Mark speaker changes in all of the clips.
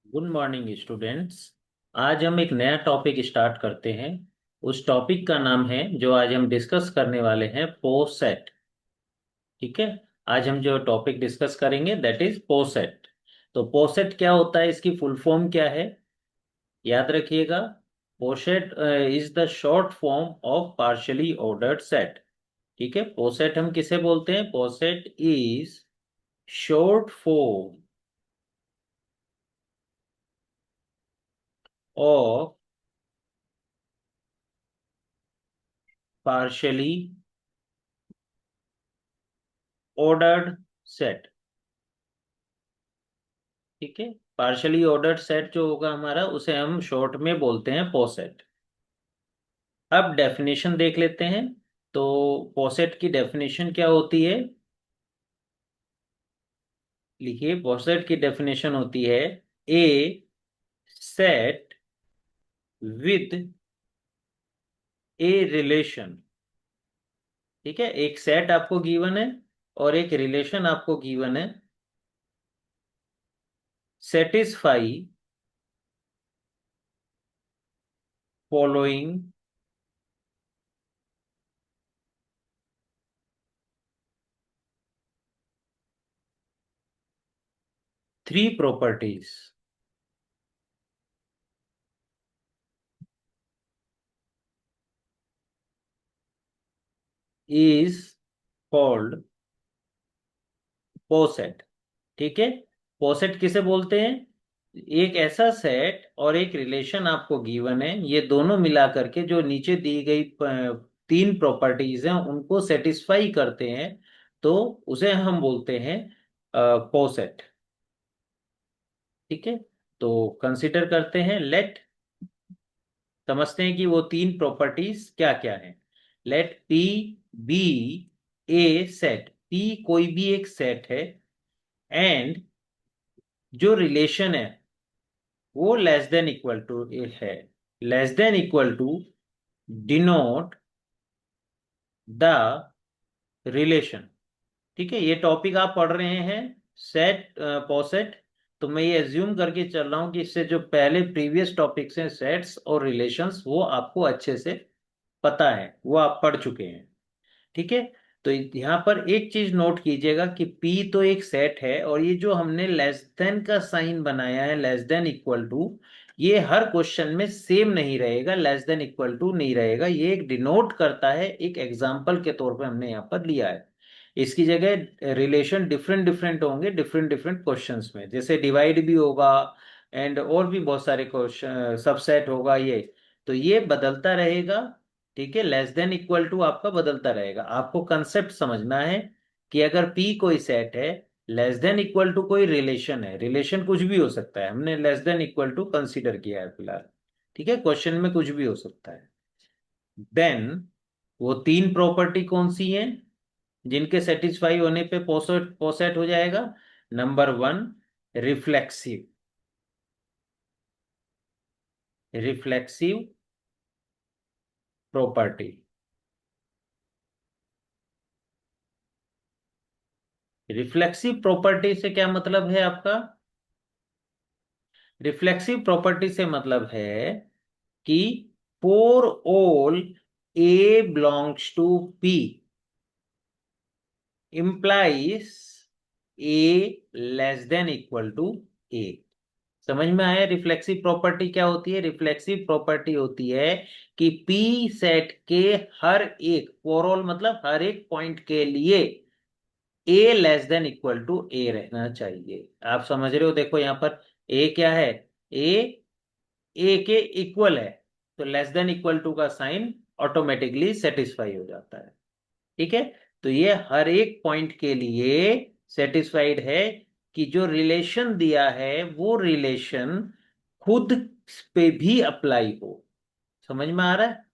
Speaker 1: Good morning students. आज हम एक नया टॉपिक स्टार्ट करते हैं। उस टॉपिक का नाम है, जो आज हम डिस्कस करने वाले हैं, पोसेट। ठीक है। आज हम जो टॉपिक डिस्कस करेंगे दैट इज पोसेट। तो पोसेट क्या होता है, इसकी फुल फॉर्म क्या है, याद रखिएगा। Poset is the short form of partially ordered set. ठीक है। पोसेट हम किसे बोलते हैं? Poset is short form of partially ordered set. ठीक है। पार्शली ऑर्डर्ड सेट जो होगा हमारा, उसे हम शॉर्ट में बोलते हैं पोसेट। अब डेफिनेशन देख लेते हैं। तो पोसेट की डेफिनेशन क्या होती है? लिखिए, पोसेट की डेफिनेशन होती है ए सेट विद ए रिलेशन। ठीक है। एक सेट आपको गिवन है और एक रिलेशन आपको गिवन है। Satisfy following three properties is called poset. ठीक है। पोसेट किसे बोलते हैं? एक ऐसा सेट और एक रिलेशन आपको गिवन है, ये दोनों मिला करके जो नीचे दी गई तीन प्रॉपर्टीज हैं उनको सेटिस्फाई करते हैं, तो उसे हम बोलते हैं पोसेट। ठीक है। तो कंसीडर करते हैं, लेट समझते हैं कि वो तीन प्रॉपर्टीज क्या क्या हैं। लेट पी बी ए सेट। पी कोई भी एक सेट है, एंड जो रिलेशन है वो लेस देन इक्वल टू है। Less than equal to denote the relation. ठीक है। ये टॉपिक आप पढ़ रहे हैं, सेट पोसेट। तो मैं ये एज्यूम करके चल रहा हूं कि इससे जो पहले प्रीवियस टॉपिक्स हैं, सेट्स और रिलेशंस, वो आपको अच्छे से पता है, वो आप पढ़ चुके हैं। ठीक है। तो यहाँ पर एक चीज नोट कीजिएगा कि P तो एक सेट है, और ये जो हमने लेस देन का साइन बनाया है, लेस देन इक्वल टू, ये हर क्वेश्चन में सेम नहीं रहेगा, लेस देन इक्वल टू नहीं रहेगा। ये एक डिनोट करता है, एक एग्जाम्पल के तौर पे हमने यहाँ पर लिया है। इसकी जगह रिलेशन डिफरेंट डिफरेंट होंगे डिफरेंट डिफरेंट क्वेश्चंस में, जैसे डिवाइड भी होगा एंड और भी बहुत सारे क्वेश्चन, सबसेट होगा ये। तो ये बदलता रहेगा। ठीक है। लेस देन इक्वल टू आपका बदलता रहेगा। आपको कंसेप्ट समझना है कि अगर P कोई सेट है, लेस देन इक्वल टू कोई रिलेशन है, रिलेशन कुछ भी हो सकता है, हमने less than equal to consider किया है फिलहाल। ठीक है। क्वेश्चन में कुछ भी हो सकता है। देन वो तीन प्रॉपर्टी कौन सी हैं जिनके सेटिस्फाई होने पे पोसेट पोसेट हो जाएगा? Number one, reflexive. Reflexive property. Reflexive property से क्या मतलब है आपका? रिफ्लेक्सिव प्रॉपर्टी से मतलब है कि for all A belongs to P implies A less than equal to A. समझ में आया? रिफ्लेक्सिव प्रॉपर्टी क्या होती है? रिफ्लेक्सिव प्रॉपर्टी होती है कि पी सेट के हर एक, फॉर ऑल मतलब हर एक पॉइंट के लिए, ए लेस देन इक्वल टू ए रहना चाहिए। आप समझ रहे हो? देखो यहां पर ए क्या है, ए ए के इक्वल है, तो लेस देन इक्वल टू का साइन ऑटोमेटिकली सेटिस्फाई हो जाता है। ठीक है। तो ये हर एक पॉइंट के लिए सेटिस्फाइड है कि जो रिलेशन दिया है वो रिलेशन खुद पे भी अप्लाई हो। समझ में आ रहा है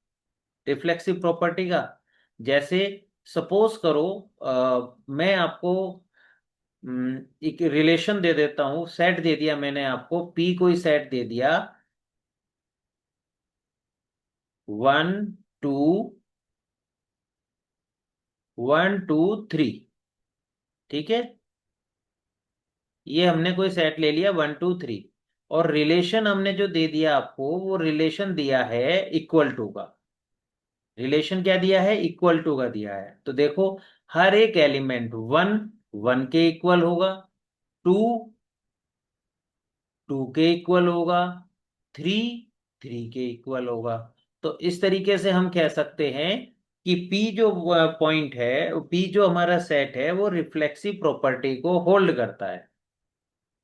Speaker 1: रिफ्लेक्सिव प्रॉपर्टी का? जैसे सपोज करो, मैं आपको एक रिलेशन दे देता हूं, सेट दे दिया मैंने आपको, पी कोई सेट दे दिया, 1 2 1 2 3। ठीक है। ये हमने कोई सेट ले लिया 1 2 3। और रिलेशन हमने जो दे दिया आपको, वो रिलेशन दिया है इक्वल टू का। रिलेशन क्या दिया है? इक्वल टू का दिया है। तो देखो, हर एक एलिमेंट वन वन के इक्वल होगा, टू टू के इक्वल होगा, थ्री थ्री के इक्वल होगा। तो इस तरीके से हम कह सकते हैं कि P जो पॉइंट है, P जो हमारा सेट है, वो रिफ्लेक्सिव प्रॉपर्टी को होल्ड करता है।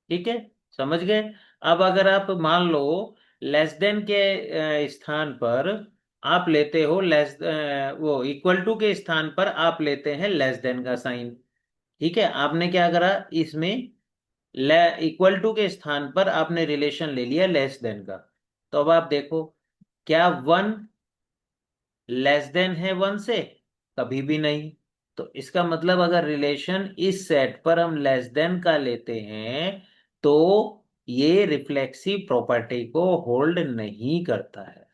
Speaker 1: ठीक है, समझ गए? अब अगर आप मान लो लेस देन के स्थान पर आप लेते हो लेस, वो इक्वल टू के स्थान पर आप लेते हैं लेस देन का साइन। ठीक है, आपने क्या करा इसमें, इक्वल टू के स्थान पर आपने रिलेशन ले लिया लेस देन का। तो अब आप देखो, क्या वन लेस देन है वन से? कभी भी नहीं। तो इसका मतलब अगर रिलेशन इस सेट पर हम लेस देन का लेते हैं, तो ये रिफ्लेक्सिव प्रॉपर्टी को होल्ड नहीं करता है।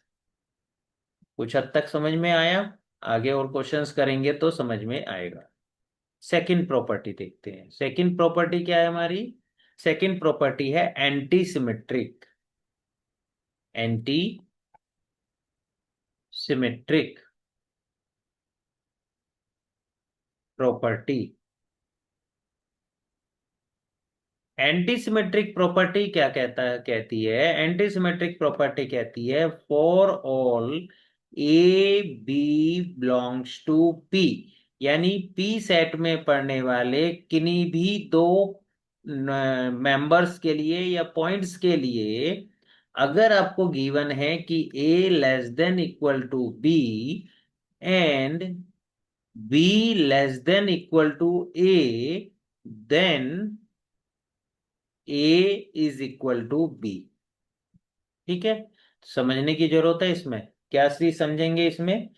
Speaker 1: कुछ हद तक समझ में आया? आगे और क्वेश्चंस करेंगे तो समझ में आएगा। सेकंड प्रॉपर्टी देखते हैं। सेकंड प्रॉपर्टी क्या है हमारी? सेकंड प्रॉपर्टी है anti symmetric. Anti symmetric property. Anti symmetric property क्या कहता है, कहती है, एंटी सिमेट्रिक प्रॉपर्टी कहती है for all A B belongs to P, यानी पी सेट में पढ़ने वाले किन्हीं भी दो मेंबर्स के लिए या पॉइंट्स के लिए, अगर आपको गिवन है कि A less than equal to B and B less than equal to A, then A is equal to B. ठीक है, समझने की जरूरत है इसमें। क्या चीज समझेंगे इसमें?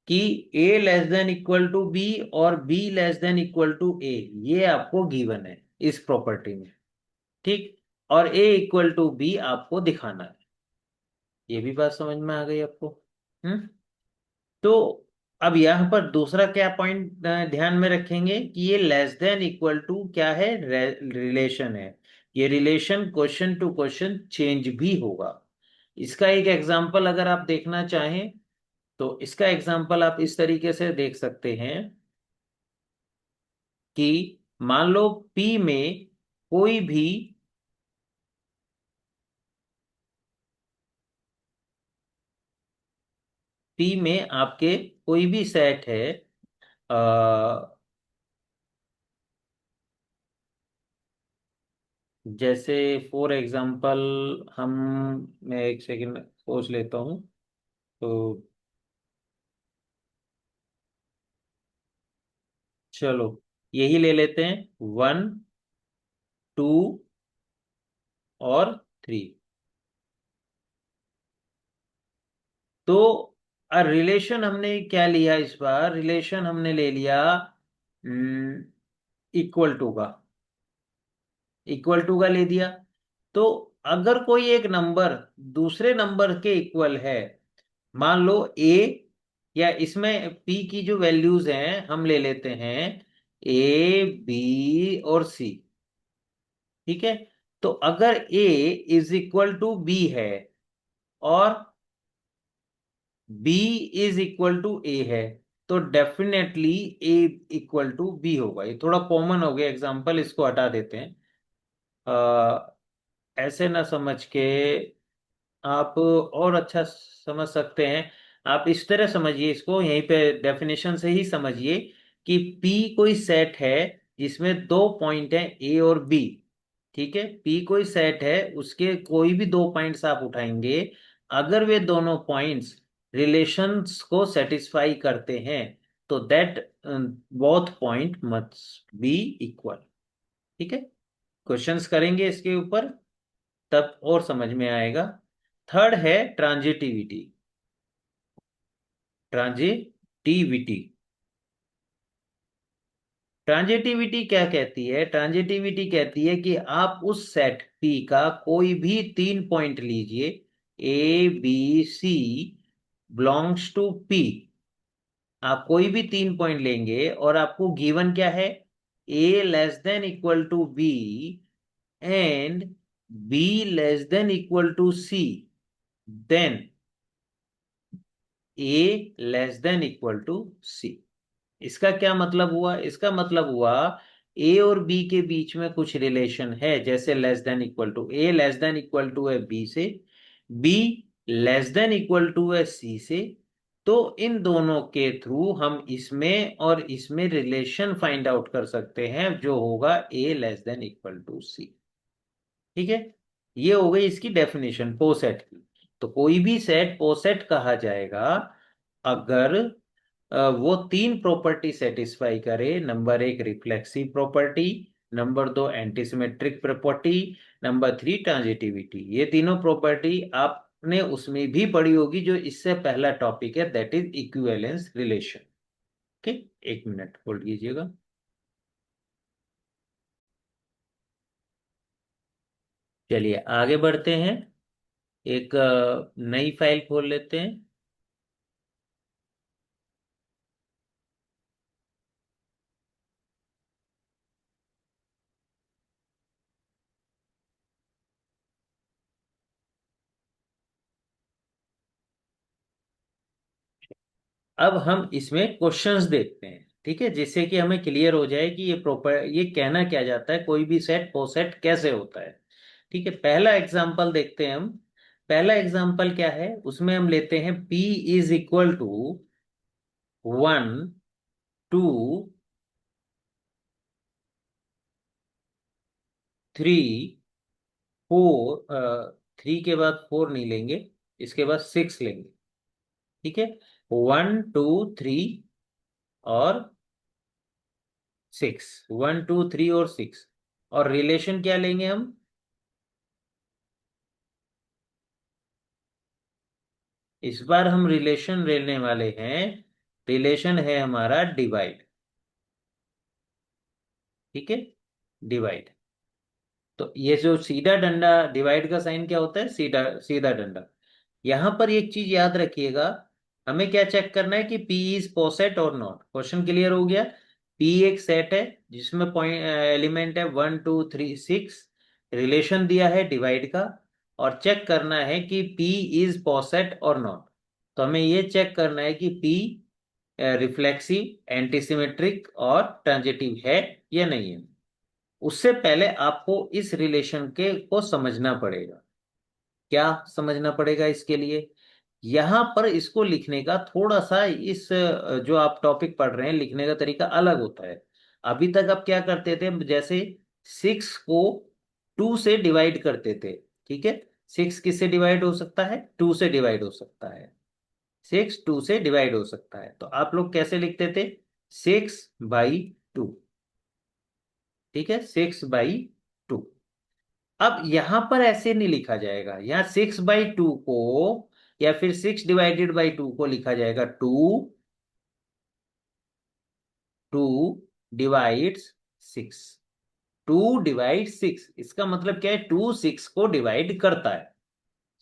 Speaker 1: कि A less than equal to B और B less than equal to A, ये आपको गिवन है इस प्रॉपर्टी में। ठीक, और ए इक्वल टू बी आपको दिखाना है। ये भी बात समझ में आ गई आपको? हम्म। तो अब यहाँ पर दूसरा क्या पॉइंट ध्यान में रखेंगे कि ये लेस देन इक्वल टू क्या है? रिलेशन है। ये relation question to question change भी होगा। इसका एक एग्जांपल अगर आप देखना चाहें, तो इसका एग्जांपल आप इस तरीके से देख सकते हैं कि मान लो P में कोई भी P में आपके कोई भी सेट है, जैसे फॉर एग्जांपल हम, मैं एक सेकंड सोच लेता हूँ। तो चलो यही ले लेते हैं, वन टू और थ्री। तो रिलेशन हमने क्या लिया इस बार? रिलेशन हमने ले लिया इक्वल टू का। इक्वल टू का ले दिया। तो अगर कोई एक नंबर दूसरे नंबर के इक्वल है, मान लो ए, या इसमें पी की जो वैल्यूज हैं हम ले लेते हैं ए बी और सी। ठीक है, तो अगर A is equal to B है और B is equal to A है, तो definitely A equal to B होगा। ये थोड़ा कॉमन हो गया एग्जांपल, इसको हटा देते हैं। ऐसे ना समझ के आप और अच्छा समझ सकते हैं। आप इस तरह समझिए इसको, यहीं पे डेफिनेशन से ही समझिए कि P कोई सेट है जिसमें दो पॉइंट हैं A और B। ठीक है, P कोई सेट है, उसके कोई भी दो पॉइंट्स आप उठाएंगे, अगर वे दोनों पॉइंट्स रिलेशंस को सेटिस्फाई करते हैं, तो that both point must be equal. ठीक है, क्वेश्चंस करेंगे इसके ऊपर, तब और समझ में आएगा। थर्ड है ट्रांजिटिविटी। ट्रांजिटिविटी। ट्रांजिटिविटी क्या कहती है? ट्रांजिटिविटी कहती है कि आप उस सेट P का कोई भी तीन पॉइंट लीजिए, A B C belongs to P। आप कोई भी तीन पॉइंट लेंगे और आपको गिवन क्या है? A less than equal to B and B less than equal to C, then A less than equal to C. इसका क्या मतलब हुआ? इसका मतलब हुआ ए और बी के बीच में कुछ रिलेशन है, जैसे less than equal to, A less than equal to है बी से, B less than equal to है सी से। तो इन दोनों के थ्रू हम इसमें और इसमें रिलेशन फाइंड आउट कर सकते हैं, जो होगा ए लेस देन इक्वल टू सी। ठीक है, ये हो गई इसकी डेफिनेशन पोसेट की। तो कोई भी सेट पोसेट कहा जाएगा अगर वो तीन प्रॉपर्टी सेटिस्फाई करे। नंबर एक रिफ्लेक्सिव प्रॉपर्टी, नंबर दो antisymmetric property, number three transitivity. ये तीनों प्रॉपर्टी आपने उसमें भी पढ़ी होगी जो इससे पहला टॉपिक है, दैट इज इक्विवेलेंस रिलेशन। ठीक, एक मिनट होल्ड कीजिएगा। चलिए आगे बढ़ते हैं, एक नई फाइल खोल लेते हैं। अब हम इसमें क्वेश्चंस देखते हैं, ठीक है, जिससे कि हमें क्लियर हो जाए कि ये प्रॉपर, ये कहना क्या जाता है, कोई भी सेट कोसेट कैसे होता है। ठीक है, पहला एग्जांपल देखते हैं हम। पहला एग्जांपल क्या है, उसमें हम लेते हैं P इज इक्वल टू 1 2 3 4। 3 के बाद 4 नहीं लेंगे, इसके बाद 6 लेंगे। ठीक है, 1 2 3 और 6, 1 2 3 और 6। और रिलेशन क्या लेंगे हम? इस बार हम रिलेशन लेने वाले हैं, रिलेशन है हमारा डिवाइड। ठीक है, डिवाइड। तो ये जो सीधा डंडा, डिवाइड का साइन क्या होता है? सीधा सीधा डंडा। यहां पर एक चीज याद रखिएगा, हमें क्या चेक करना है कि P इज पोसेट और नॉट। क्वेश्चन क्लियर हो गया? P एक सेट है जिसमें पॉइंट एलिमेंट है 1 2 3 6, रिलेशन दिया है डिवाइड का, और चेक करना है कि P इज पोसेट और नॉट। तो हमें ये चेक करना है कि P रिफ्लेक्सिव, एंटीसिमेट्रिक और ट्रांजिटिव है या नहीं है। उससे पहले आपको इस रिलेशन के को समझना पड़ेगा। क्या समझना पड़ेगा इसके लिए? यहां पर इसको लिखने का थोड़ा सा, इस जो आप टॉपिक पढ़ रहे हैं, लिखने का तरीका अलग होता है। अभी तक आप क्या करते थे, जैसे 6 को 2 से डिवाइड करते थे। ठीक है, 6 किससे डिवाइड हो सकता है? 2 से डिवाइड हो सकता है। 6 2 से डिवाइड हो सकता है, तो आप लोग कैसे लिखते थे? 6/2। ठीक है, 6/2। अब यहां पर ऐसे नहीं लिखा जाएगा, यहाँ 6/2 को या फिर 6/2 को लिखा जाएगा 2 डिवाइड्स 6। 2 डिवाइड 6, इसका मतलब क्या है? 2 6 को डिवाइड करता है।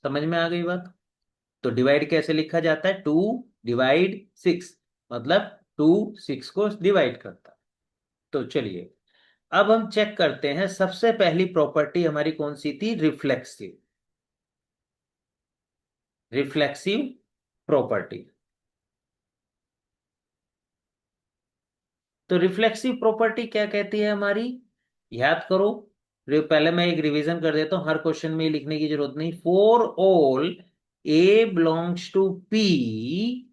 Speaker 1: समझ में आ गई बात? तो डिवाइड कैसे लिखा जाता है? 2 डिवाइड 6, मतलब 2 6 को डिवाइड करता है। तो चलिए, अब हम चेक करते हैं। सबसे पहली प्रॉपर्टी हमारी कौन सी थी? रिफ्लेक्सिव। Reflexive property. तो रिफ्लेक्सिव प्रॉपर्टी क्या कहती है हमारी? याद करो, पहले मैं एक रिवीजन कर देता हूं, हर क्वेश्चन में ये लिखने की जरूरत नहीं। For all A belongs to P,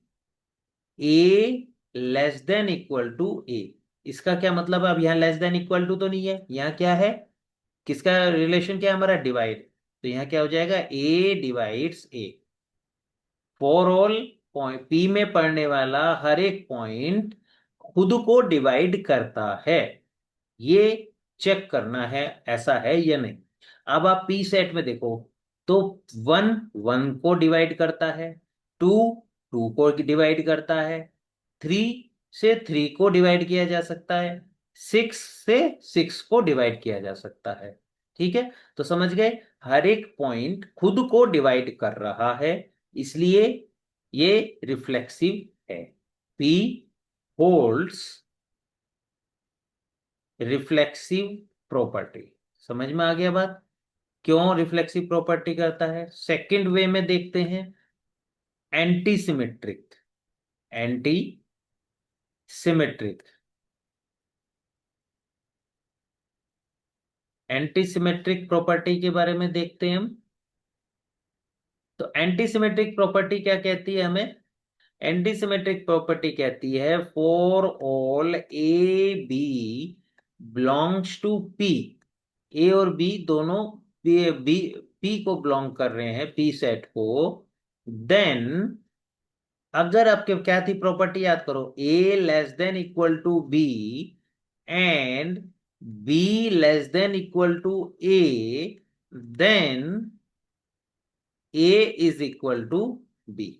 Speaker 1: A less than equal to A. इसका क्या मतलब है? अब यहाँ लेस देन इक्वल टू तो नहीं है, यहाँ क्या है? किसका रिलेशन क्या है हमारा? डिवाइड। तो यहाँ क्या हो जाएगा? ए divides A. For all point, P में पढ़ने वाला हर एक पॉइंट खुद को डिवाइड करता है, ये चेक करना है ऐसा है या नहीं। अब आप पी सेट में देखो, तो 1 1 को डिवाइड करता है, 2 2 को डिवाइड करता है, 3 से 3 को डिवाइड किया जा सकता है, 6 से 6 को डिवाइड किया जा सकता है। ठीक है, तो समझ गए, हर एक पॉइंट खुद को डिवाइड कर रहा है, इसलिए ये रिफ्लेक्सिव है। P holds reflexive property. समझ में आ गया बात? क्यों रिफ्लेक्सिव प्रॉपर्टी करता है? सेकंड वे में देखते हैं, anti symmetric. Antisymmetric, anti symmetric property के बारे में देखते हैं हम। तो एंटी सिमेट्रिक प्रॉपर्टी क्या कहती है हमें? एंटी सिमेट्रिक प्रॉपर्टी कहती है for all A B belongs to P, A और बी दोनों बी पी को बिलोंग कर रहे हैं, पी सेट को, देन अगर आपके क्या थी प्रॉपर्टी, याद करो, ए less than equal to B and B less than equal to A, then A is equal to B.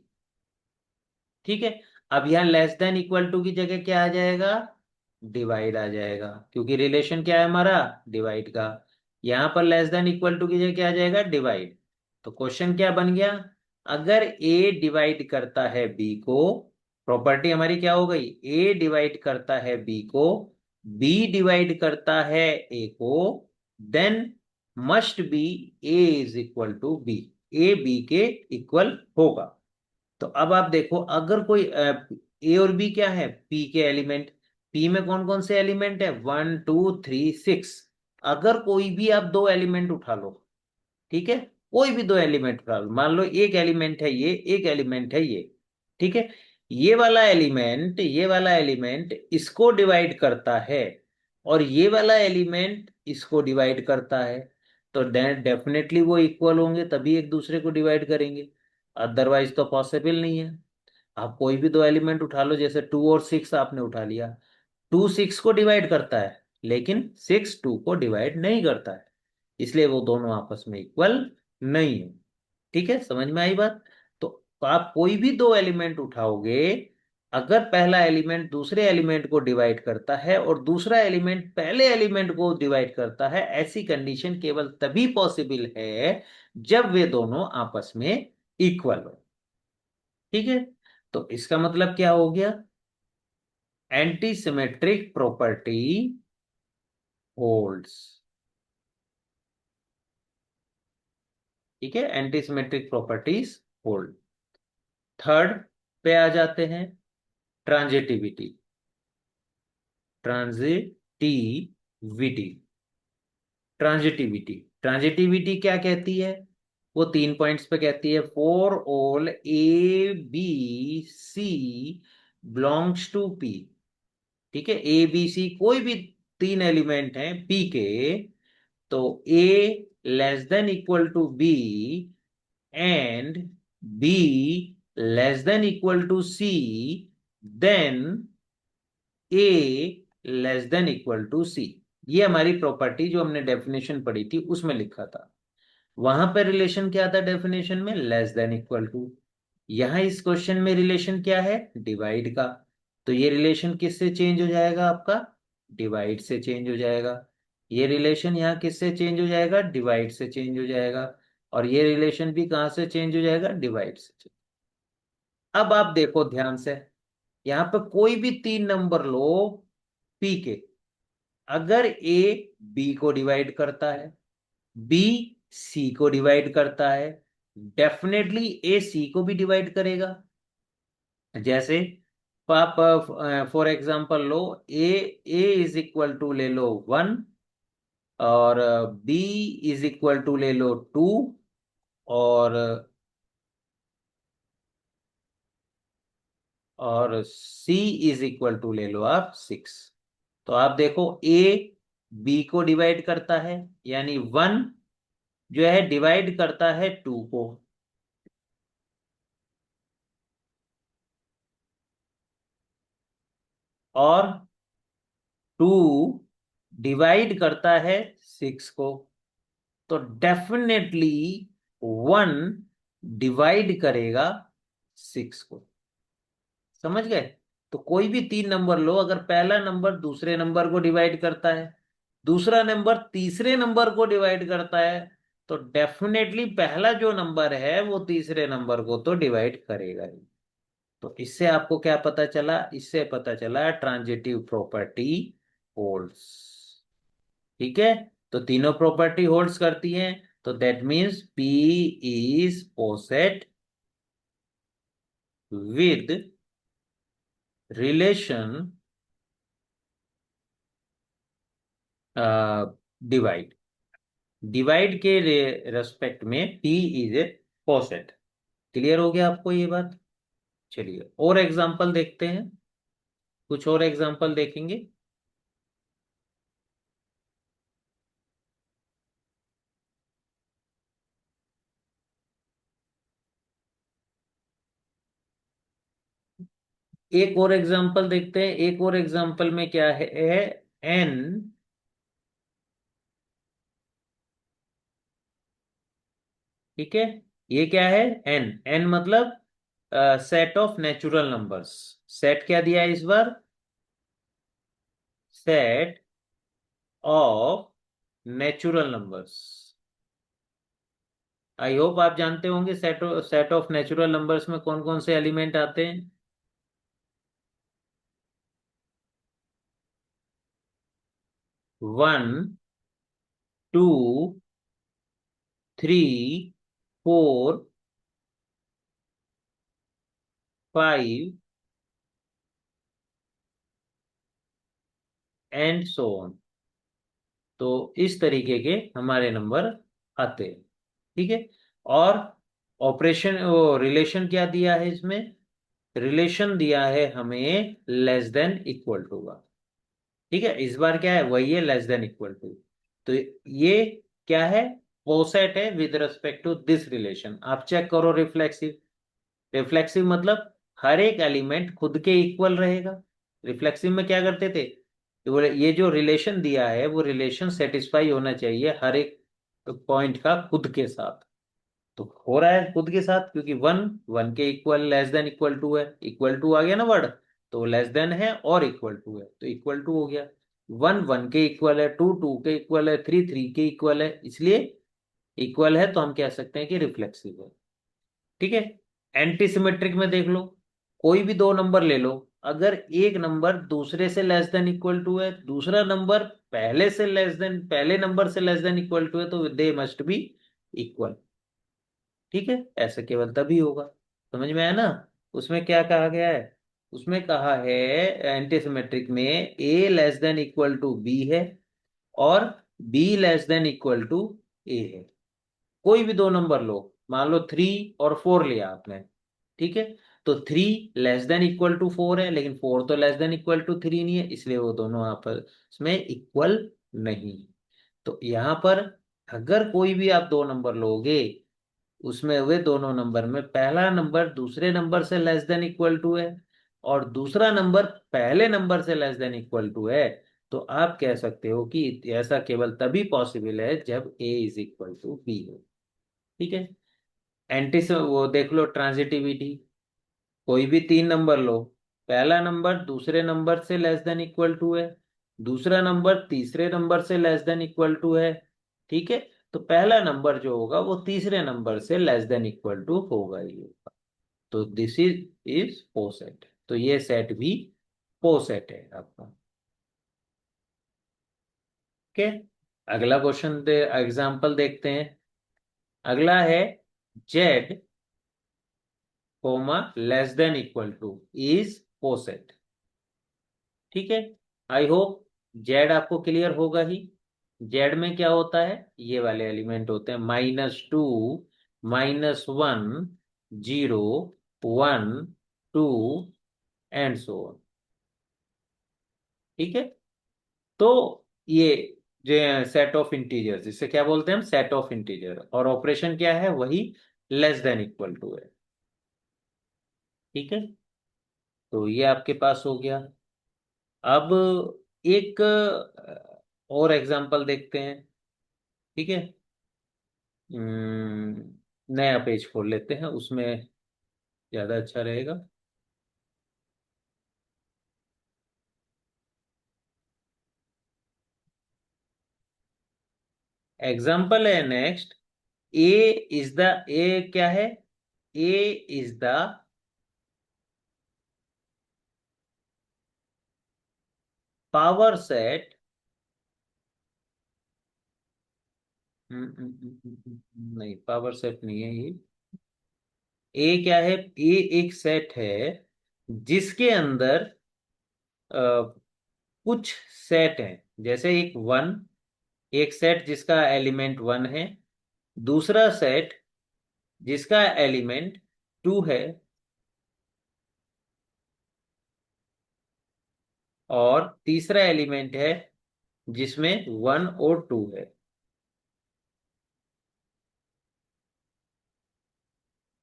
Speaker 1: ठीक है। अब यहां लेस देन इक्वल टू की जगह क्या आ जाएगा? डिवाइड आ जाएगा, क्योंकि रिलेशन क्या है हमारा? डिवाइड का। यहां पर लेस देन इक्वल टू की जगह क्या आ जाएगा? डिवाइड। तो क्वेश्चन क्या बन गया? अगर ए डिवाइड करता है बी को, प्रॉपर्टी हमारी क्या हो गई? ए डिवाइड करता है बी को, बी डिवाइड करता है ए को, then must be A is equal to B, A B के इक्वल होगा। तो अब आप देखो, अगर कोई ए और बी क्या है? पी के एलिमेंट। पी में कौन कौन से एलिमेंट है? 1 2 3 6। अगर कोई भी आप दो एलिमेंट उठा लो, ठीक है, कोई भी दो एलिमेंट उठा लो, मान लो एक एलिमेंट है ये, एक एलिमेंट है ये, ठीक है, ये वाला एलिमेंट इसको डिवाइड करता है और ये वाला एलिमेंट इसको डिवाइड करता है, तो डेफिनेटली वो इक्वल होंगे, तभी एक दूसरे को डिवाइड करेंगे, अदरवाइज तो पॉसिबल नहीं है। आप कोई भी दो एलिमेंट उठा लो, जैसे 2 और 6 आपने उठा लिया, 2 6 को डिवाइड करता है लेकिन 6 2 को डिवाइड नहीं करता है, इसलिए वो दोनों आपस में इक्वल नहीं है। ठीक है, समझ में आई बात? तो आप कोई भी दो एलिमेंट उठाओगे, अगर पहला एलिमेंट दूसरे एलिमेंट को डिवाइड करता है और दूसरा एलिमेंट पहले एलिमेंट को डिवाइड करता है, ऐसी कंडीशन केवल तभी पॉसिबल है जब वे दोनों आपस में इक्वल हो। ठीक है, तो इसका मतलब क्या हो गया? Anti symmetric property holds. ठीक है, anti symmetric properties hold. Third पे आ जाते हैं, ट्रांजिटिविटी। ट्रांजिटिविटी, ट्रांजिटिविटी, ट्रांजिटिविटी क्या कहती है? वो 3 पॉइंट्स पे कहती है for all A B C belongs to P. ठीक है, ए बी सी कोई भी तीन एलिमेंट हैं पी के, तो A less than equal to B and B less than equal to C, then A less than equal to C. ये हमारी प्रॉपर्टी जो हमने डेफिनेशन पढ़ी थी उसमें लिखा था। वहां पर रिलेशन क्या था डेफिनेशन में? Less than equal to. यहां इस क्वेश्चन में रिलेशन क्या है? डिवाइड का। तो ये रिलेशन किससे चेंज हो जाएगा आपका? डिवाइड से चेंज हो जाएगा। ये रिलेशन यहाँ किससे चेंज हो जाएगा? डिवाइड से चेंज हो जाएगा। और ये रिलेशन भी कहाँ से चेंज हो जाएगा? डिवाइड से। अब आप देखो ध्यान से, यहाँ पे कोई भी तीन नंबर लो पी के, अगर ए बी को डिवाइड करता है, बी सी को डिवाइड करता है, डेफिनेटली ए सी को भी डिवाइड करेगा। जैसे आप फॉर एग्जांपल लो, A A is equal to ले लो 1, और बी इज इक्वल टू ले लो 2, और सी इज इक्वल टू ले लो आप 6। तो आप देखो, ए बी को डिवाइड करता है, यानी 1 जो है डिवाइड करता है 2 को, और 2 डिवाइड करता है 6 को। तो डेफिनेटली 1 डिवाइड करेगा 6 को। समझ गए? तो कोई भी तीन नंबर लो, अगर पहला नंबर दूसरे नंबर को डिवाइड करता है, दूसरा नंबर तीसरे नंबर को डिवाइड करता है, तो डेफिनेटली पहला जो नंबर है वो तीसरे नंबर को तो डिवाइड करेगा ही। तो इससे आपको क्या पता चला? इससे पता चला ट्रांजिटिव प्रॉपर्टी होल्ड्स। ठीक है, तो तीनों प्रॉपर्टी होल्ड्स करती हैं। तो that means P is poset with relation divide. Divide के रेस्पेक्ट में P is a poset. Clear हो गया आपको ये बात? चलिए और एग्जांपल देखते हैं, कुछ और एग्जांपल देखेंगे। एक और एग्जांपल देखते हैं। एक और एग्जांपल में क्या है, एन, ठीक है, ये क्या है, एन। एन मतलब set of natural numbers. Set क्या दिया है इस बार, set of natural numbers. I hope आप जानते होंगे सेट ऑफ नेचुरल नंबर्स में कौन कौन से एलिमेंट आते हैं। 1, 2, 3, 4, 5 एंड सो ऑन। तो इस तरीके के हमारे नंबर आते हैं, ठीक है। और ऑपरेशन, वो रिलेशन क्या दिया है इसमें, रिलेशन दिया है हमें लेस देन इक्वल टू का। ठीक है, इस बार क्या है, वही है, लेस देन इक्वल टू। तो ये क्या है, पोसेट है with respect to this relation. आप चेक करो रिफ्लेक्सिव। रिफ्लेक्सिव मतलब हर एक एलिमेंट खुद के इक्वल रहेगा। रिफ्लेक्सिव में क्या करते थे, ये जो रिलेशन दिया है वो रिलेशन सेटिस्फाई होना चाहिए हर एक पॉइंट का खुद के साथ। तो हो रहा है खुद के साथ, क्योंकि वन वन के इक्वल, लेस देन इक्वल टू है, इक्वल टू आ गया ना वर्ड, तो लेस देन है और इक्वल टू है, तो इक्वल टू हो गया। वन वन के इक्वल है, टू टू के इक्वल है, थ्री थ्री के इक्वल है, इसलिए इक्वल है, तो हम कह सकते हैं कि रिफ्लेक्सिव है। ठीक है। एंटीसिमेट्रिक में देख लो, कोई भी दो नंबर ले लो, अगर एक नंबर दूसरे से लेस देन इक्वल टू है, दूसरा नंबर पहले नंबर से लेस देन इक्वल टू है, तो दे मस्ट बी इक्वल। ठीक है, ऐसा केवल तभी होगा। समझ में आया ना? उसमें क्या कहा गया है, उसमें कहा है एंटीसिमेट्रिक में A less than equal to B है और B less than equal to A है। कोई भी दो नंबर लो, मान लो 3 और 4 लिया आपने, ठीक है, तो 3 लेस देन इक्वल टू 4 है, लेकिन 4 तो लेस देन इक्वल टू 3 नहीं है, इसलिए वो दोनों आपस में इक्वल नहीं है। तो यहां पर अगर कोई भी आप दो नंबर लोगे, उसमें वे दोनों नंबर में पहला नंबर दूसरे नंबर से लेस देन इक्वल टू है और दूसरा नंबर पहले नंबर से लेस देन इक्वल टू है, तो आप कह सकते हो कि ऐसा केवल तभी पॉसिबल है जब ए इज इक्वल टू बी हो। ठीक है। वो देख लो ट्रांजिटिविटी, कोई भी तीन नंबर लो, पहला नंबर दूसरे नंबर से लेस देन इक्वल टू है, दूसरा नंबर तीसरे नंबर से लेस देन इक्वल टू है, ठीक है, तो पहला नंबर जो होगा वो तीसरे नंबर से लेस देन इक्वल टू होगा ही होगा। तो दिस इज पोसेट। तो ये सेट भी पोसेट है आपका। ओके, अगला क्वेश्चन दे, एग्जाम्पल देखते हैं। अगला है Z comma less than equal to is poset. ठीक है, आई होप जेड आपको क्लियर होगा ही। जेड में क्या होता है, ये वाले एलिमेंट होते हैं, -2, -1, 0, 1, 2 एंड सो ऑन। ठीक है, तो ये जो सेट ऑफ इंटीजर्स, इसे क्या बोलते हैं हम, सेट ऑफ इंटीजर, और ऑपरेशन क्या है, वही लेस देन इक्वल टू है। ठीक है, तो ये आपके पास हो गया। अब एक और एग्जांपल देखते हैं। ठीक है, नया पेज खोल लेते हैं, उसमें ज्यादा अच्छा रहेगा। एग्जांपल है नेक्स्ट, ए इज द, ए क्या है, ए इज द पावर सेट नहीं, पावर सेट नहीं है ये। ए क्या है? ए एक सेट है जिसके अंदर कुछ सेट हैं। जैसे एक वन, एक सेट जिसका एलिमेंट वन है, दूसरा सेट जिसका एलिमेंट टू है, और तीसरा एलिमेंट है जिसमें वन और टू है।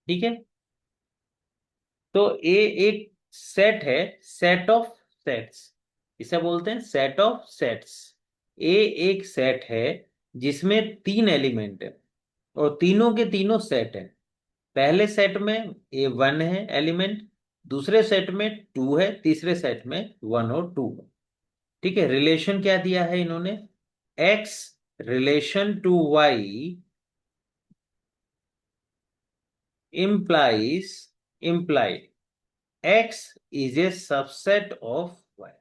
Speaker 1: ठीक है। तो ए एक सेट है, सेट ऑफ सेट्स, इसे बोलते हैं सेट ऑफ सेट्स। ए एक सेट है जिसमें तीन एलिमेंट है और तीनों के तीनों सेट है। पहले सेट में ए वन है एलिमेंट, दूसरे सेट में टू है, तीसरे सेट में वन और टू है। ठीक है। रिलेशन क्या दिया है इन्होंने? X relation to Y implies implied x is a subset of y,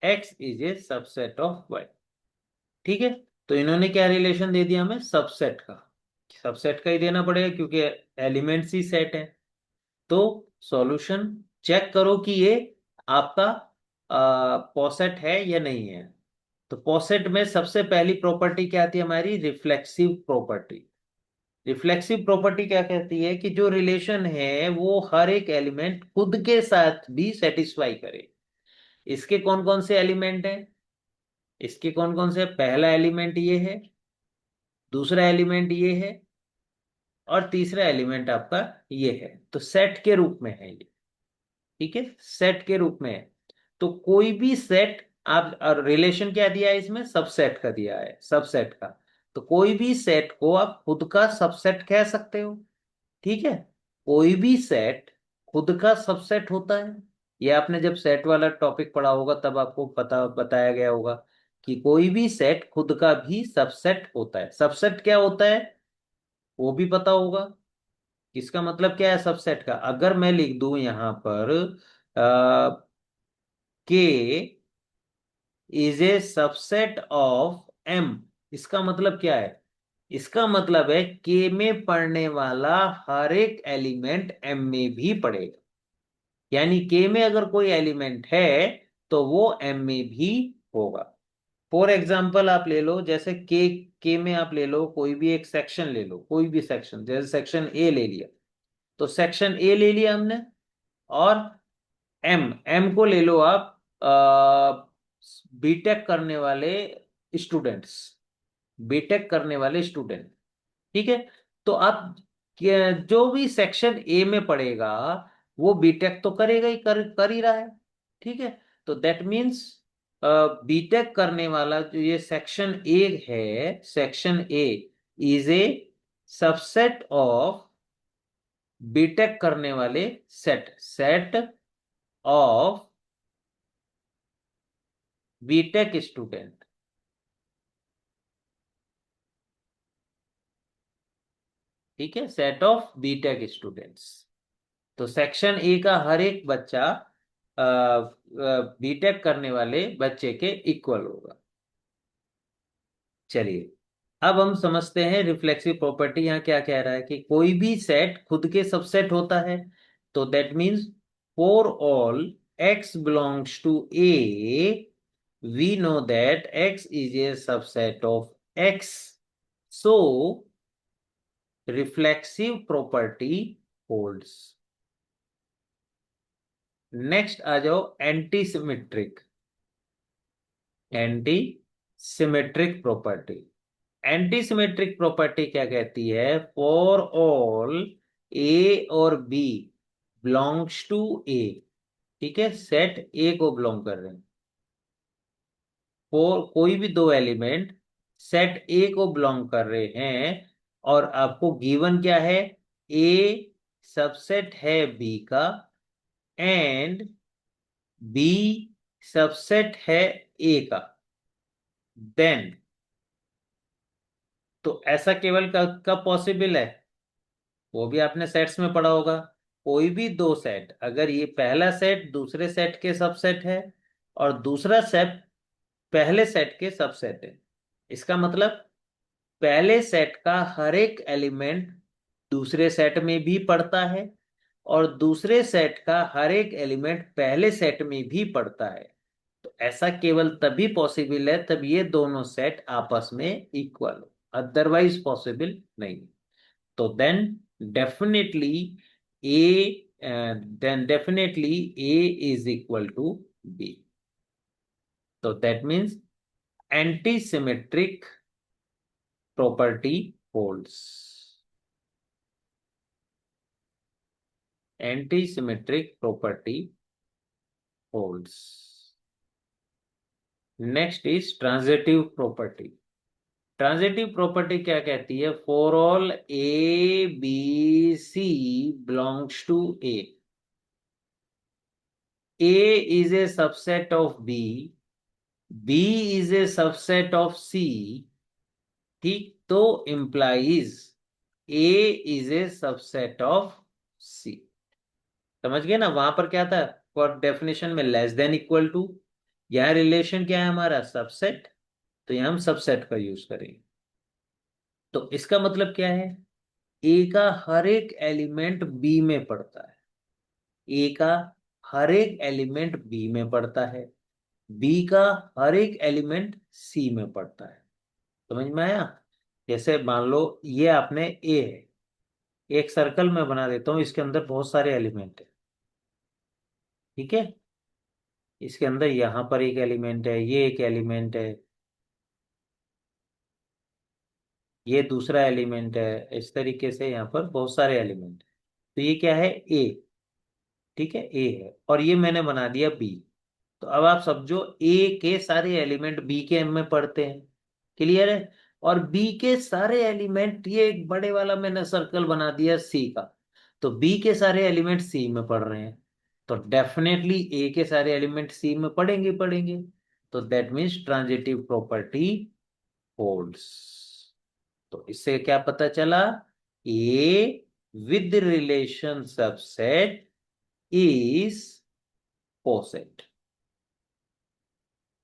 Speaker 1: x is a subset of y। ठीक है। तो इन्होंने क्या रिलेशन दे दिया हमें? सबसेट का। सबसेट का ही देना पड़ेगा क्योंकि एलिमेंट्स ही सेट है। तो सॉल्यूशन चेक करो कि ये आपका पॉसेट है या नहीं है। तो पॉसेट में सबसे पहली प्रॉपर्टी क्या आती है हमारी? Reflexive property. रिफ्लेक्सिव प्रॉपर्टी क्या कहती है कि जो रिलेशन है वो हर एक एलिमेंट खुद के साथ भी सेटिस्फाई करे। इसके कौन कौन से एलिमेंट हैं? इसके कौन कौन से? पहला एलिमेंट ये है, दूसरा एलिमेंट ये है, और तीसरा एलिमेंट आपका ये है। तो सेट के रूप में है ये। ठीक है, सेट के रूप में है। तो कोई भी सेट आप, रिलेशन क्या दिया है इसमें? सबसेट का दिया है, सबसेट का। तो कोई भी सेट को आप खुद का सबसेट कह सकते हो। ठीक है। कोई भी सेट खुद का सबसेट होता है। ये आपने जब सेट वाला टॉपिक पढ़ा होगा तब आपको पता बताया गया होगा कि कोई भी सेट खुद का भी सबसेट होता है। सबसेट क्या होता है वो भी पता होगा। इसका मतलब क्या है सबसेट का? अगर मैं लिख दूं यहां पर K is a subset of M, इसका मतलब क्या है? इसका मतलब है के में पढ़ने वाला हर एक एलिमेंट एम में भी पढ़ेगा। यानी के में अगर कोई एलिमेंट है तो वो एम में भी होगा। फॉर एग्जाम्पल आप ले लो, जैसे के में आप ले लो कोई भी एक सेक्शन ले लो, कोई भी सेक्शन, जैसे सेक्शन ए ले लिया। तो सेक्शन ए ले लिया हमने, और एम एम को ले लो आप बीटेक करने वाले स्टूडेंट्स, बीटेक करने वाले स्टूडेंट। ठीक है। तो आप जो भी सेक्शन ए में पढ़ेगा वो बीटेक तो करेगा ही, कर ही रहा है। ठीक है। तो दैट मीन्स बीटेक करने वाला जो ये सेक्शन ए है, section A is a subset of BTech करने वाले set, set of BTech student. ठीक है, सेट ऑफ बीटेक स्टूडेंट्स। तो सेक्शन ए का हर एक बच्चा बीटेक करने वाले बच्चे के इक्वल होगा। चलिए, अब हम समझते हैं रिफ्लेक्सिव प्रॉपर्टी यहाँ क्या कह रहा है कि कोई भी सेट खुद के सबसेट होता है। तो that means for all X belongs to A, we know that X is a subset of X. So reflexive property holds. Next आ जाओ antisymmetric, anti symmetric property. Anti symmetric property क्या कहती है? For all ए और B belongs to A. ठीक है, set ए को belong कर रहे हैं। फॉर कोई भी दो एलिमेंट सेट ए को बिलोंग कर रहे हैं, और आपको गिवन क्या है? ए सबसेट है बी का, एंड बी सबसेट है ए का। देन, तो ऐसा केवल कब पॉसिबल है? वो भी आपने सेट्स में पढ़ा होगा। कोई भी दो सेट, अगर ये पहला सेट दूसरे सेट के सबसेट है और दूसरा सेट पहले सेट के सबसेट है, इसका मतलब पहले सेट का हर एक एलिमेंट दूसरे सेट में भी पड़ता है और दूसरे सेट का हर एक एलिमेंट पहले सेट में भी पड़ता है। तो ऐसा केवल तभी पॉसिबल है तब ये दोनों सेट आपस में इक्वल हो, अदरवाइज पॉसिबल नहीं। तो definitely A definitely A is equal to B. तो that means anti symmetric property holds. Anti symmetric property holds. Next is transitive property. Transitive property क्या कहती है? For all A B C belongs to A, A is a subset of B, B is a subset of C, ठीक? तो implies A is a subset of C। समझ गए ना? वहां पर क्या था? फॉर डेफिनेशन में लेस देन इक्वल टू, यह रिलेशन क्या है हमारा? सबसेट। तो यहां हम सबसेट का यूज करेंगे। तो इसका मतलब क्या है? ए का हर एक एलिमेंट बी में पड़ता है। ए का हर एक एलिमेंट बी में पड़ता है, बी का हर एक एलिमेंट सी में पड़ता है। समझ में आया? जैसे मान लो ये आपने ए है, एक सर्कल में बना देता हूं, इसके अंदर बहुत सारे एलिमेंट है, ठीक है? इसके अंदर यहां पर एक एलिमेंट है, ये एक एलिमेंट है, ये दूसरा एलिमेंट है, इस तरीके से यहां पर बहुत सारे एलिमेंट। तो ये क्या है? ए, ठीक है, ए है, और ये मैंने बना दिया बी। तो अब आप समझो ए के सारे एलिमेंट बी के एम में पढ़ते हैं, क्लियर है? और बी के सारे एलिमेंट, ये एक बड़े वाला मैंने सर्कल बना दिया सी का, तो बी के सारे एलिमेंट सी में पढ़ रहे हैं, तो डेफिनेटली ए के सारे एलिमेंट सी में पढ़ेंगे पढ़ेंगे। तो that means transitive property holds. तो इससे क्या पता चला? A with relation subset is poset,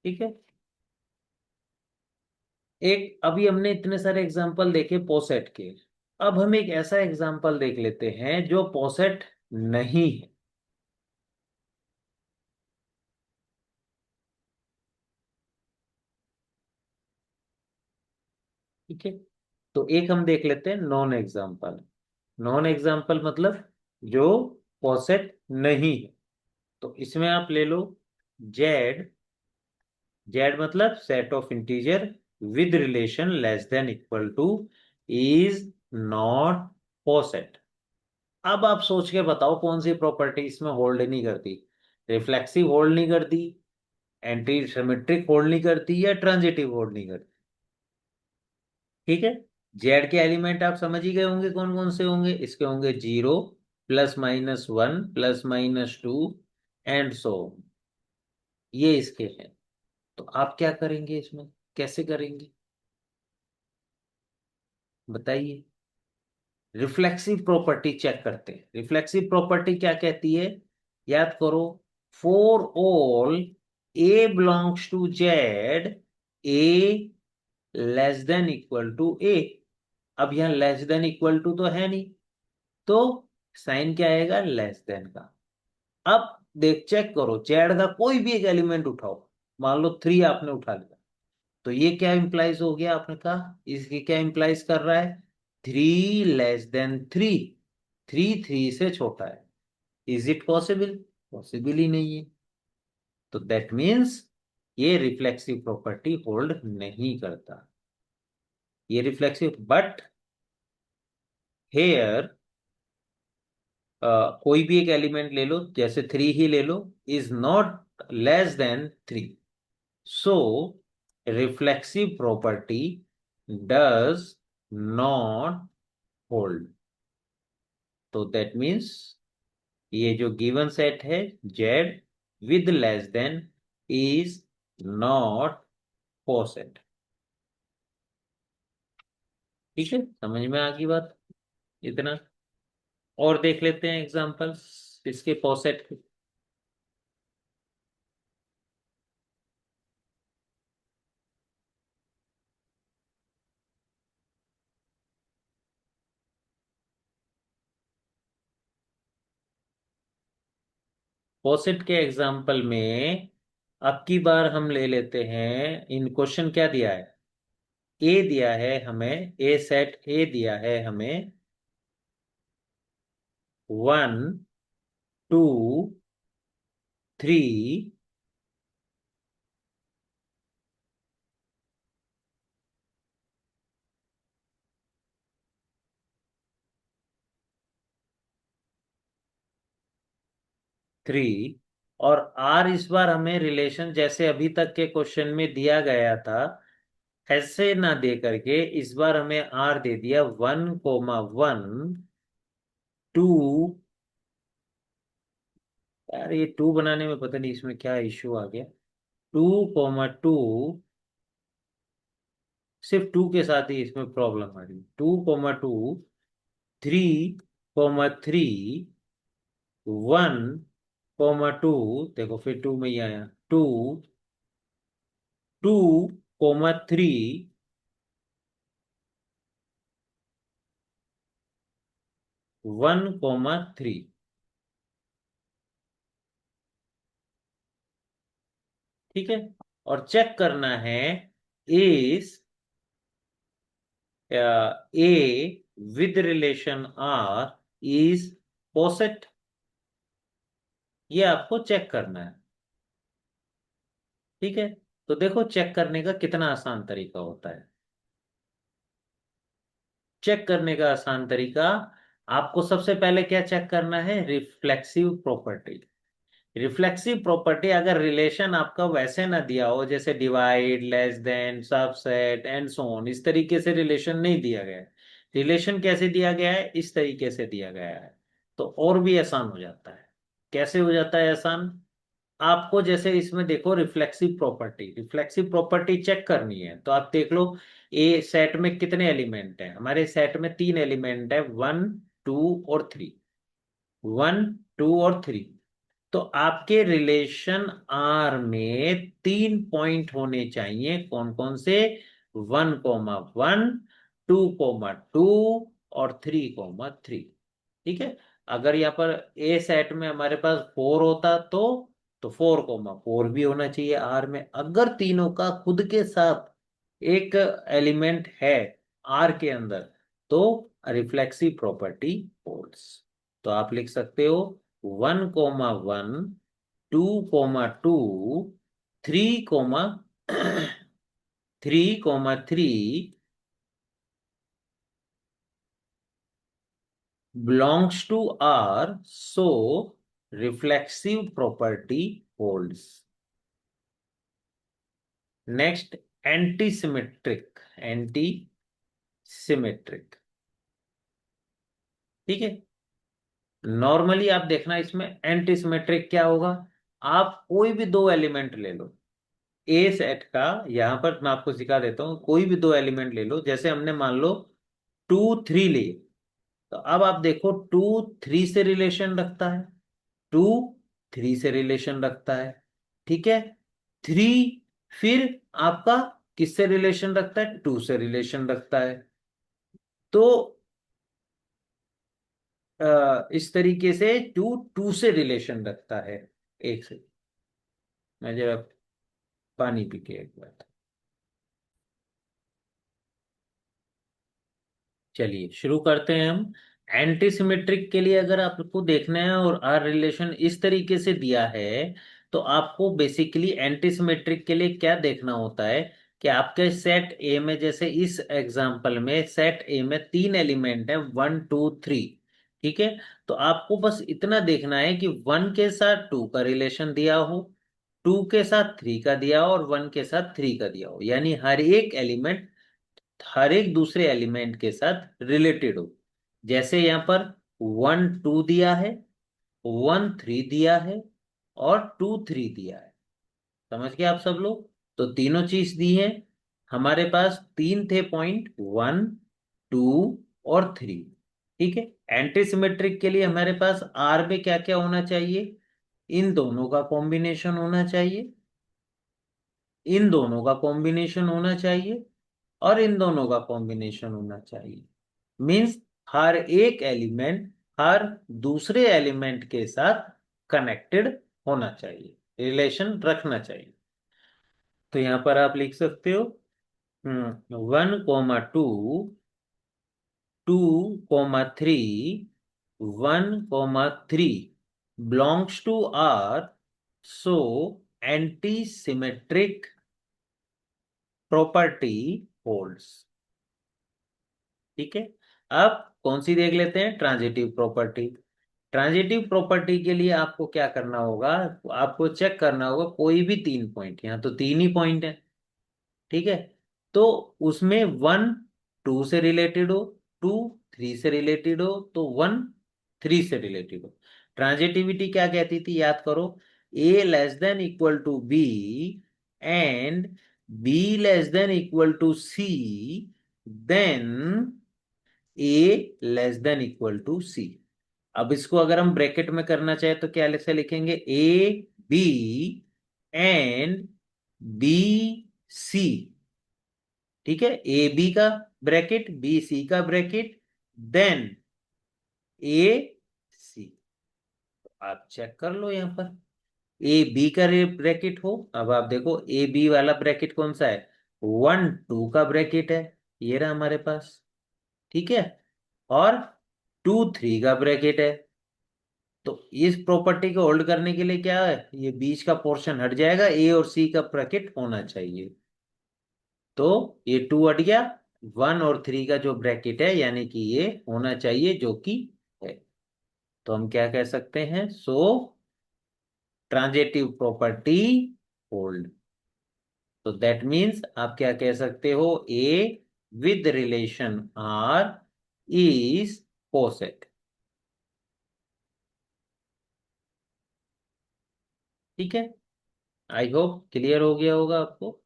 Speaker 1: ठीक है? एक अभी हमने इतने सारे एग्जांपल देखे पोसेट के, अब हम एक ऐसा एग्जांपल देख लेते हैं जो पोसेट नहीं है, ठीक है? तो एक हम देख लेते हैं नॉन एग्जांपल। नॉन एग्जांपल मतलब जो पोसेट नहीं है। तो इसमें आप ले लो जेड। जेड मतलब set of integer with relation less than equal to is not poset. अब आप सोच के बताओ कौन सी प्रॉपर्टी इसमें होल्ड नहीं करती? रिफ्लेक्सिव होल्ड नहीं करती, एंटी सिमेट्रिक होल्ड नहीं करती, या ट्रांजिटिव होल्ड नहीं करती, ठीक है? जेड के एलिमेंट आप समझ ही गए होंगे कौन कौन से होंगे। इसके होंगे 0, +-1, +-2 एंड सो, ये इसके हैं। तो आप क्या करेंगे इसमें? कैसे करेंगे बताइए? रिफ्लेक्सिव प्रॉपर्टी चेक करते हैं। रिफ्लेक्सिव प्रॉपर्टी क्या कहती है? याद करो, for all A belongs to Z, a less than equal to a. अब यहां लेस देन इक्वल टू तो है नहीं, तो साइन क्या आएगा? लेस देन का। अब देख चेक करो, जेड का कोई भी एक एलिमेंट उठाओ, मान लो 3 आपने उठा लिया, तो ये क्या इंप्लाइज हो गया? आपने कहा इसकी क्या इंप्लाइज कर रहा है? 3 <3, 3 से छोटा है। Is it possible? पॉसिबल ही नहीं है। तो दैट मीन्स ये रिफ्लेक्सिव प्रॉपर्टी होल्ड नहीं करता। ये रिफ्लेक्सिव, बट हेयर कोई भी एक एलिमेंट ले लो, जैसे 3 ही ले लो, is not less than 3, so reflexive property does not hold. तो दैट मीन्स ये जो गिवन सेट है Z with less than is not poset. ठीक है, समझ में आ गई बात? इतना। और देख लेते हैं एग्जांपल्स इसके पोसेट के। पोसेट के एग्जाम्पल में अब की बार हम ले लेते हैं, इन क्वेश्चन क्या दिया है, ए दिया है हमें, ए सेट ए दिया है हमें 1 2 3 3, और आर इस बार हमें रिलेशन जैसे अभी तक के क्वेश्चन में दिया गया था ऐसे ना दे करके इस बार हमें आर दे दिया 1,1 2। यार ये 2 बनाने में पता नहीं इसमें क्या इश्यू आ गया। 2,2, सिर्फ 2 के साथ ही इसमें प्रॉब्लम आ रही है। 2,2 3,3 1,2, देखो फिर 2 में ही आया, 2 2,3 1,3। ठीक है, और चेक करना है इस A with relation R is poset, ये आपको चेक करना है। ठीक है, तो देखो चेक करने का कितना आसान तरीका होता है। चेक करने का आसान तरीका, आपको सबसे पहले क्या चेक करना है, रिफ्लेक्सिव प्रॉपर्टी। रिफ्लेक्सिव प्रॉपर्टी अगर रिलेशन आपका वैसे ना दिया हो जैसे divide, less than, subset and so on, इस तरीके से रिलेशन नहीं दिया गया है। रिलेशन कैसे दिया गया है, इस तरीके से दिया गया है, तो और भी आसान हो जाता है। कैसे हो जाता है आसान, आपको जैसे इसमें देखो reflexive property, reflexive property check करनी है तो आप देख लो ए सेट में कितने एलिमेंट हैं, हमारे सेट में 3 एलिमेंट है, 1 2 और 3, 1 2 और 3। तो आपके रिलेशन आर में 3 पॉइंट होने चाहिए, कौन कौन से, 1,1 2,2 और 3,3। ठीक है, अगर यहाँ पर ए सेट में हमारे पास 4 होता तो 4,4 भी होना चाहिए आर में, अगर तीनों का खुद के साथ एक एलिमेंट है आर के अंदर, तो रिफ्लेक्सिव प्रॉपर्टी होल्ड्स। तो आप लिख सकते हो 1,1 2,2 3,3 belongs to R, so reflexive property holds. Next, antisymmetric, antisymmetric। ठीक है, नॉर्मली आप देखना इसमें एंटीसिमेट्रिक क्या होगा, आप कोई भी दो एलिमेंट ले लो ए सेट का, यहां पर मैं आपको सिखा देता हूं, कोई भी दो एलिमेंट ले लो, जैसे हमने मान लो 2 3 लिए, तो अब आप देखो 2 3 से रिलेशन रखता है, 2 3 से रिलेशन रखता है। ठीक है, 3 फिर आपका किससे रिलेशन रखता है, 2 से रिलेशन रखता है। तो इस तरीके से 2 2 से रिलेशन रखता है एक से। मैं जरा पानी पी के एक बार, चलिए शुरू करते हैं हम। एंटीसिमेट्रिक के लिए अगर आपको देखना है और आर रिलेशन इस तरीके से दिया है, तो आपको बेसिकली एंटीसिमेट्रिक के लिए क्या देखना होता है कि आपके सेट ए में, जैसे इस एग्जांपल में सेट ए में 3 एलिमेंट है, 1 2 3। ठीक है, तो आपको बस इतना देखना है कि 1 के साथ 2 का रिलेशन दिया हो, 2 के साथ 3 का दिया हो और 1 के साथ 3 का दिया हो, यानी हर एक दूसरे एलिमेंट के साथ रिलेटेड हो। जैसे यहाँ पर 1 2 दिया है, 1 3 दिया है और 2 3 दिया है। समझ गए आप सब लोग, तो तीनों चीज दी है, हमारे पास तीन थे पॉइंट, 1 2 और 3। ठीक है, एंटीसिमेट्रिक के लिए हमारे पास आर में क्या क्या होना चाहिए, इन दोनों का कॉम्बिनेशन होना चाहिए, इन दोनों का कॉम्बिनेशन होना चाहिए और इन दोनों का कॉम्बिनेशन होना चाहिए। मीन्स हर एक एलिमेंट हर दूसरे एलिमेंट के साथ कनेक्टेड होना चाहिए, रिलेशन रखना चाहिए। तो यहां पर आप लिख सकते हो 1, 2, 3, 1, 3 belongs to R, so anti-symmetric property holds। ठीक है। अब कौन सी देख लेते हैं, ट्रांजिटिव प्रॉपर्टी। ट्रांजिटिव प्रॉपर्टी के लिए आपको क्या करना होगा, आपको चेक करना होगा कोई भी तीन पॉइंट, यहाँ तो तीन ही पॉइंट है। ठीक है। तो उसमें 1, 2 से रिलेटेड हो, 2, 3 से रिलेटेड हो, तो 1, 3 से रिलेटेड हो। ट्रांजिटिविटी क्या कहती थी, याद करो, ए less than equal to B and B less than equal to C, then A less than equal to c. अब इसको अगर हम ब्रैकेट में करना चाहे तो क्या से लिखेंगे, A B and B C. ठीक है, ए बी का ब्रैकेट, बी सी का ब्रैकेट, देन ए सी। आप चेक कर लो यहां पर, ए बी का ब्रैकेट हो। अब आप देखो ए बी वाला ब्रैकेट कौन सा है, 1, 2 का ब्रैकेट है, ये रहा हमारे पास। ठीक है। और 2, 3 का ब्रैकेट है। तो इस प्रॉपर्टी को होल्ड करने के लिए क्या है, ये बीच का पोर्शन हट जाएगा, ए और सी का ब्रैकेट होना चाहिए। तो ये 2 हट गया, 1 और 3 का जो ब्रैकेट है यानी कि ये होना चाहिए, जो कि है। तो हम क्या कह सकते हैं, सो ट्रांजिटिव प्रॉपर्टी होल्ड। तो दैट मीन्स आप क्या कह सकते हो, A with relation R is poset. ठीक है। आई होप क्लियर हो गया होगा आपको।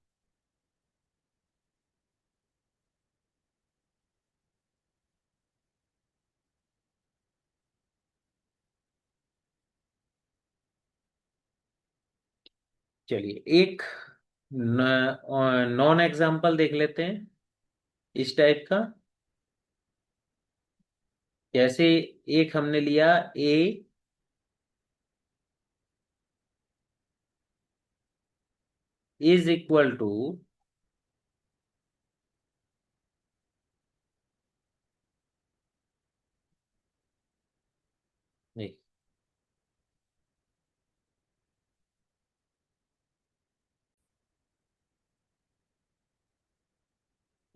Speaker 1: चलिए एक नॉन एग्जाम्पल देख लेते हैं इस टाइप का। जैसे एक हमने लिया, ए इज इक्वल टू, नहीं,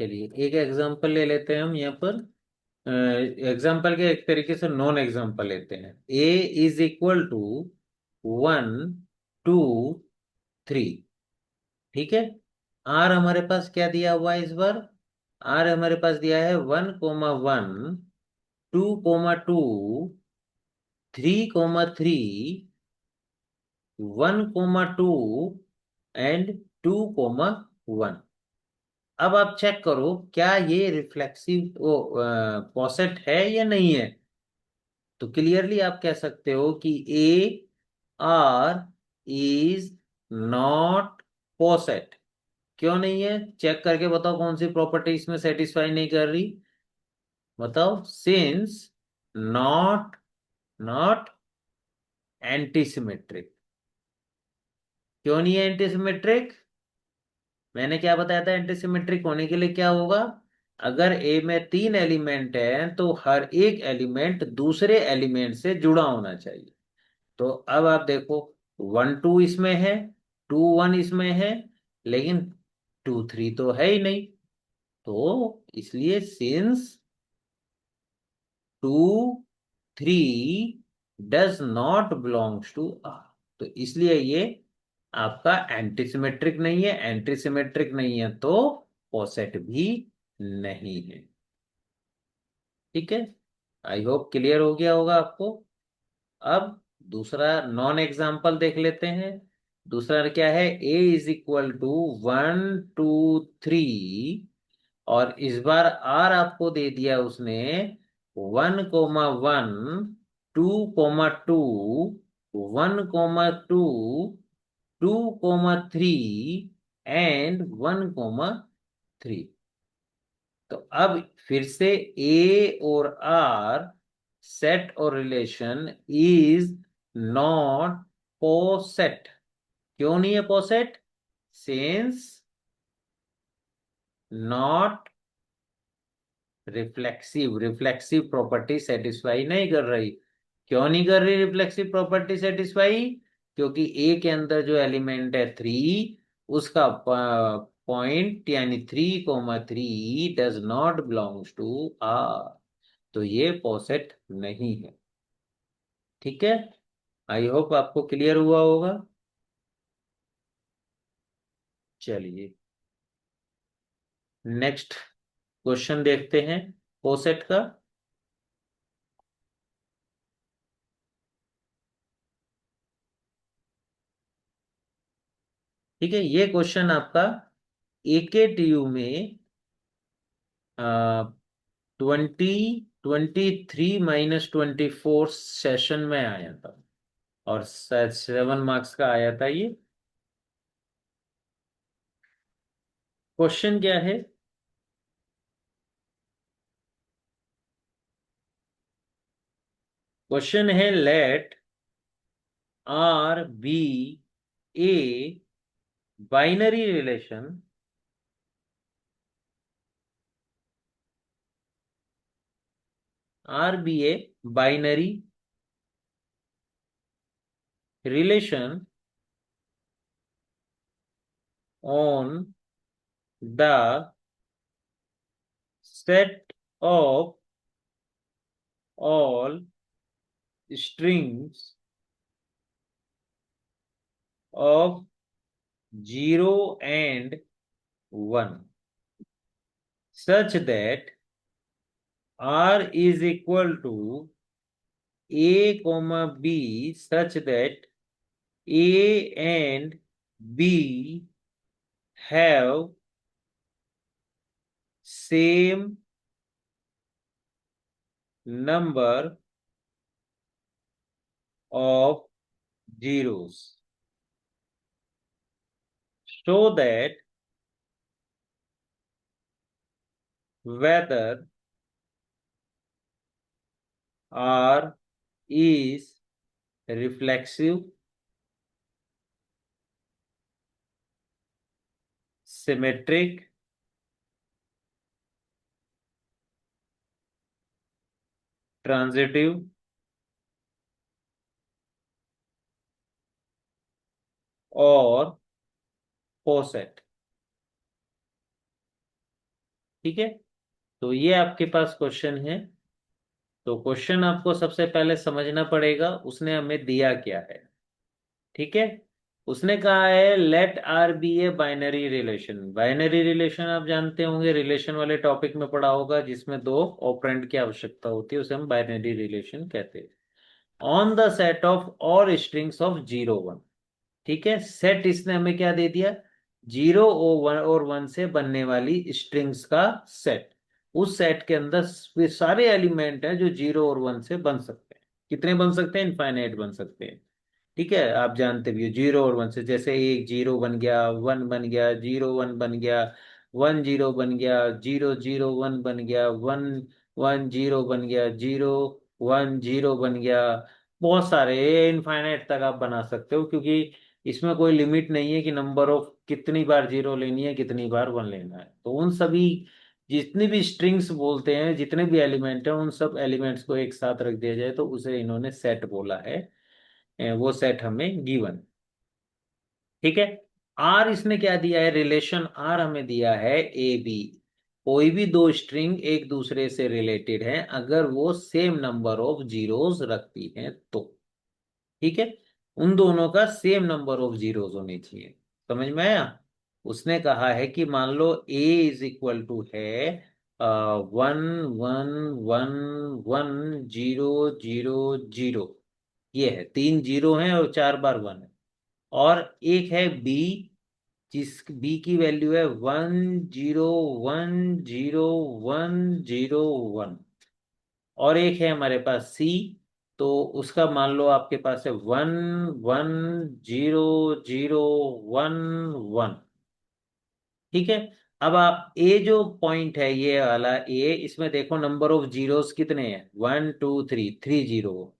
Speaker 1: चलिए एक एग्जांपल ले लेते हैं हम यहाँ पर। एग्जांपल के एक तरीके से नॉन एग्जांपल लेते हैं, ए इज इक्वल टू 1, 2, 3। ठीक है। आर हमारे पास क्या दिया हुआ है इस बार, आर हमारे पास दिया है 1, 1, 2, 2, 3, 3, 1, 2 एंड 2, 1। अब आप चेक करो क्या ये रिफ्लेक्सिव पॉसेट है या नहीं है। तो क्लियरली आप कह सकते हो कि ए आर इज नॉट पॉसेट। क्यों नहीं है, चेक करके बताओ कौन सी प्रॉपर्टी इसमें सेटिस्फाई नहीं कर रही, बताओ। Since not, not antisymmetric. क्यों नहीं है एंटीसिमेट्रिक, मैंने क्या बताया था, एंटीसिमेट्रिक होने के लिए क्या होगा, अगर ए में तीन एलिमेंट है तो हर एक एलिमेंट दूसरे एलिमेंट से जुड़ा होना चाहिए। तो अब आप देखो, 1, 2 इसमें है, 2, 1 इसमें है, लेकिन 2, 3 तो है ही नहीं। तो इसलिए since 2, 3 does not belongs to R, तो इसलिए ये आपका एंटीसिमेट्रिक नहीं है। एंटीसिमेट्रिक नहीं है तो पॉसेट भी नहीं है। ठीक है। आई होप क्लियर हो गया होगा आपको। अब दूसरा नॉन एग्जाम्पल देख लेते हैं। दूसरा क्या है, ए इज इक्वल टू 1, 2, 3, और इस बार आर आपको दे दिया उसने 1, 1, 2, 2, 1, 2, 2, 3 एंड 1, 3। तो अब फिर से ए और आर सेट और रिलेशन इज नॉट पोसेट। क्यों नहीं है poset? Since not reflexive. Reflexive property satisfy नहीं कर रही। क्यों नहीं कर रही रिफ्लेक्सिव प्रॉपर्टी सेटिस्फाई? क्योंकि ए के अंदर जो एलिमेंट है 3, उसका पॉइंट यानी 3,3 does not belongs to R. तो ये पोसेट नहीं है। ठीक है, आई होप आपको क्लियर हुआ होगा। चलिए नेक्स्ट क्वेश्चन देखते हैं पोसेट का। ठीक है, ये क्वेश्चन आपका एकेटीयू में 2023 - 24 सेशन में आया था, और शायद 7 मार्क्स का आया था ये। क्वेश्चन क्या है? क्वेश्चन है let R be a binary relation R be a binary relation on the set of all strings of 0 and 1 such that R is equal to A comma B such that A and B have same number of zeros, so that whether R is reflexive, symmetric, transitive और पोसेट। ठीक है, तो ये आपके पास question है। तो question आपको सबसे पहले समझना पड़ेगा उसने हमें दिया क्या है। ठीक है, उसने कहा है let R be a binary relation. Binary relation आप जानते होंगे, रिलेशन वाले टॉपिक में पढ़ा होगा, जिसमें दो ऑपरेंड की आवश्यकता होती है, उसे हम बाइनरी रिलेशन कहते हैं। On the set of all strings of 0 1। ठीक है, सेट इसने हमें क्या दे दिया? 0 और 1 से बनने वाली स्ट्रिंग्स का सेट। उस सेट के अंदर वे सारे एलिमेंट हैं जो 0 और 1 से बन सकते हैं। कितने बन सकते हैं? इनफाइनाइट बन सकते हैं। ठीक है, आप जानते भी हो 0 और 1 से, जैसे एक 0 बन गया, 1 बन गया, 0 1 बन गया, 1 0 बन गया, 0 0 1 बन गया, 1 1 0 बन गया, 0 1 0 बन गया। बहुत सारे इनफाइनाइट तक आप बना सकते हो, क्योंकि इसमें कोई लिमिट नहीं है कि नंबर ऑफ कितनी बार 0 लेनी है, कितनी बार 1 लेना है। तो उन सभी जितनी भी स्ट्रिंग्स बोलते हैं, जितने भी एलिमेंट हैं, उन सब एलिमेंट्स को एक साथ रख दिया जाए तो उसे इन्होंने सेट बोला है। वो सेट हमें गिवन। ठीक है, आर इसने क्या दिया है? रिलेशन आर हमें दिया है ए बी। कोई भी दो स्ट्रिंग एक दूसरे से रिलेटेड है अगर वो सेम नंबर ऑफ जीरोस रखती हैं तो। ठीक है, उन दोनों का सेम नंबर ऑफ जीरोस होने चाहिए। समझ में आया? उसने कहा है कि मान लो ए इज इक्वल टू है 1 1 1 1 0 0 0। ये है, 3 0 है और 4 बार 1 है। और एक है बी, जिस बी की वैल्यू है 1 0 1 0 1 0 1। और एक है हमारे पास सी, तो उसका मान लो आपके पास है 1 1 0 0 1 1। ठीक है, अब आप ए जो पॉइंट है ये वाला ए, इसमें देखो नंबर ऑफ जीरोस कितने हैं? 1 2 3, 3 0।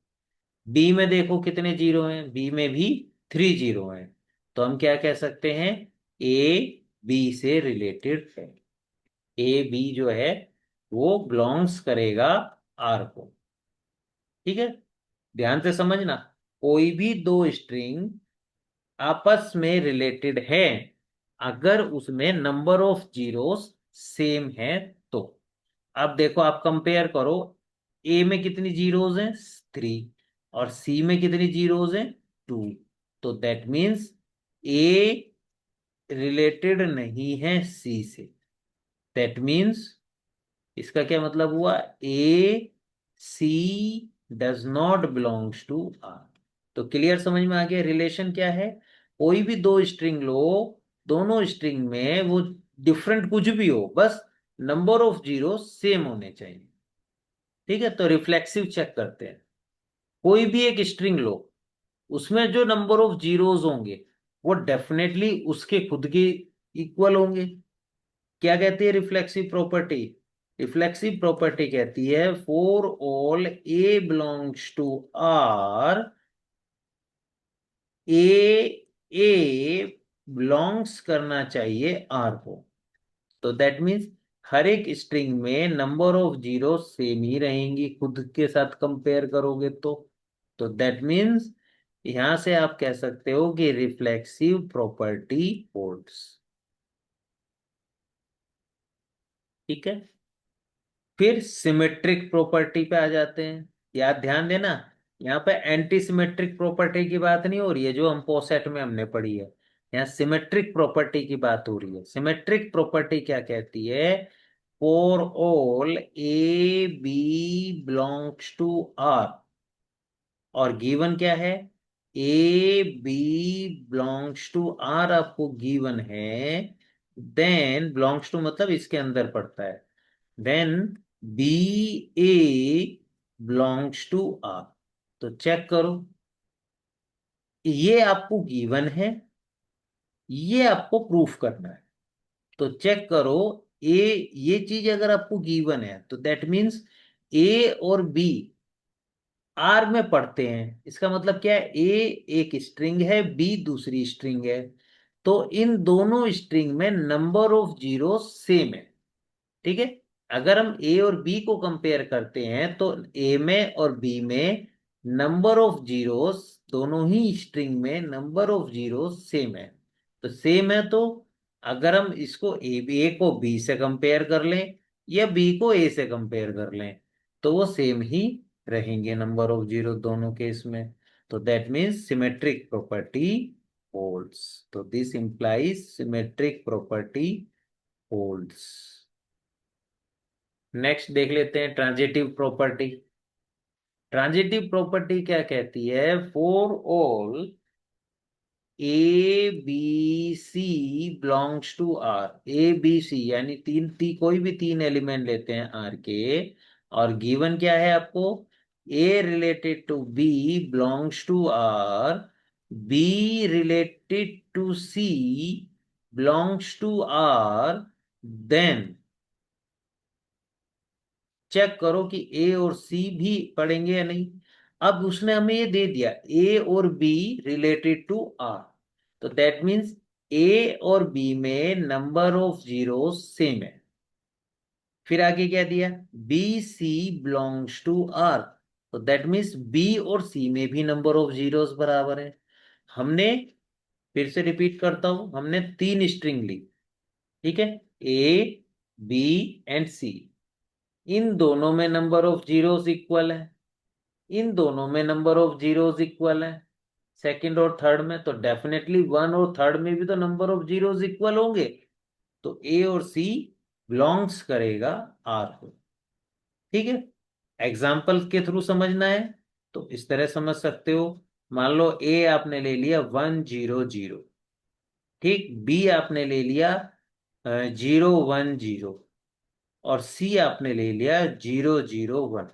Speaker 1: बी में देखो कितने जीरो हैं? बी में भी 3 जीरो है, तो हम क्या कह सकते हैं, ए बी से रिलेटेड है। ए बी जो है वो बिलोंग्स करेगा आर को। ठीक है, ध्यान से समझना, कोई भी दो स्ट्रिंग आपस में रिलेटेड है अगर उसमें नंबर ऑफ जीरोस सेम है तो। अब देखो, आप कंपेयर करो, ए में कितनी जीरोस हैं, 3, और सी में कितनी जीरोस हैं, 2। तो दैट मीन्स ए रिलेटेड नहीं है सी से। दैट मीन्स इसका क्या मतलब हुआ, a c does not belongs to R. तो क्लियर, समझ में आ गया रिलेशन क्या है। कोई भी दो स्ट्रिंग लो, दोनों स्ट्रिंग में वो डिफरेंट कुछ भी हो, बस नंबर ऑफ जीरो सेम होने चाहिए। ठीक है, तो रिफ्लेक्सिव चेक करते हैं। कोई भी एक स्ट्रिंग लो, उसमें जो नंबर ऑफ जीरोस होंगे वो डेफिनेटली उसके खुद के इक्वल होंगे। क्या कहती है रिफ्लेक्सिव प्रॉपर्टी, रिफ्लेक्सिव प्रॉपर्टी कहती है for all A belongs to R, A belongs करना चाहिए आर को। तो दैट मीन्स हर एक स्ट्रिंग में नंबर ऑफ जीरो सेम ही रहेंगी खुद के साथ कंपेयर करोगे तो दैट मीन्स यहां से आप कह सकते हो कि रिफ्लेक्सिव प्रॉपर्टी होल्ड्स। ठीक है, फिर सिमेट्रिक प्रॉपर्टी पे आ जाते हैं। याद, ध्यान देना, यहाँ पे एंटी सिमेट्रिक प्रॉपर्टी की बात नहीं हो रही है जो हम पोसेट में हमने पढ़ी है। यहाँ सिमेट्रिक प्रॉपर्टी की बात हो रही है। सिमेट्रिक प्रॉपर्टी क्या कहती है, for all A B belongs to R, और गिवन क्या है, A B belongs to R आपको गिवन है, देन बिलोंग्स टू मतलब इसके अंदर पड़ता है, then B A belongs to R. तो चेक करो, ये आपको गिवन है, ये आपको प्रूफ करना है। तो चेक करो, ए, ये चीज अगर आपको गिवन है तो दैट मीन्स ए और बी आर में पढ़ते हैं। इसका मतलब क्या है, ए एक स्ट्रिंग है, बी दूसरी स्ट्रिंग है, तो इन दोनों स्ट्रिंग में नंबर ऑफ जीरो सेम है। ठीक है, अगर हम ए और बी को कंपेयर करते हैं तो ए में और बी में नंबर ऑफ जीरोस, दोनों ही स्ट्रिंग में नंबर ऑफ जीरोस सेम है। तो सेम है तो अगर हम इसको ए को बी से कंपेयर कर लें या बी को ए से कंपेयर कर लें तो वो सेम ही रहेंगे नंबर ऑफ जीरो दोनों केस में। तो that means symmetric property holds. तो this implies symmetric property holds. Next देख लेते हैं ट्रांजिटिव प्रॉपर्टी। ट्रांजिटिव प्रॉपर्टी क्या कहती है, for all A B C belongs to R, A B C यानी कोई भी तीन एलिमेंट लेते हैं आर के, और गिवन क्या है आपको, a related to b belongs to R, b related to c belongs to R, then check करो कि ए और सी भी पढ़ेंगे या नहीं। अब उसने हमें ये दे दिया ए और बी रिलेटेड टू आर, तो दैट मीन्स ए और बी में नंबर ऑफ जीरो सेम है। फिर आगे क्या दिया, B C belongs to R, तो दैट मीन्स बी और सी में भी नंबर ऑफ जीरोस बराबर है। हमने, फिर से रिपीट करता हूं, हमने तीन स्ट्रिंग ली। ठीक है, ए बी एंड सी, इन दोनों में नंबर ऑफ जीरोस इक्वल है, इन दोनों में नंबर ऑफ जीरोस इक्वल है, सेकंड और थर्ड में, तो डेफिनेटली वन और थर्ड में भी तो नंबर ऑफ जीरोस इक्वल होंगे। तो ए और सी बिलोंग्स करेगा आर को। ठीक है, एग्जाम्पल के थ्रू समझना है तो इस तरह समझ सकते हो। मान लो ए आपने ले लिया 1 0 0, ठीक, बी आपने ले लिया 0 1 0, और सी आपने ले लिया 0 0 1।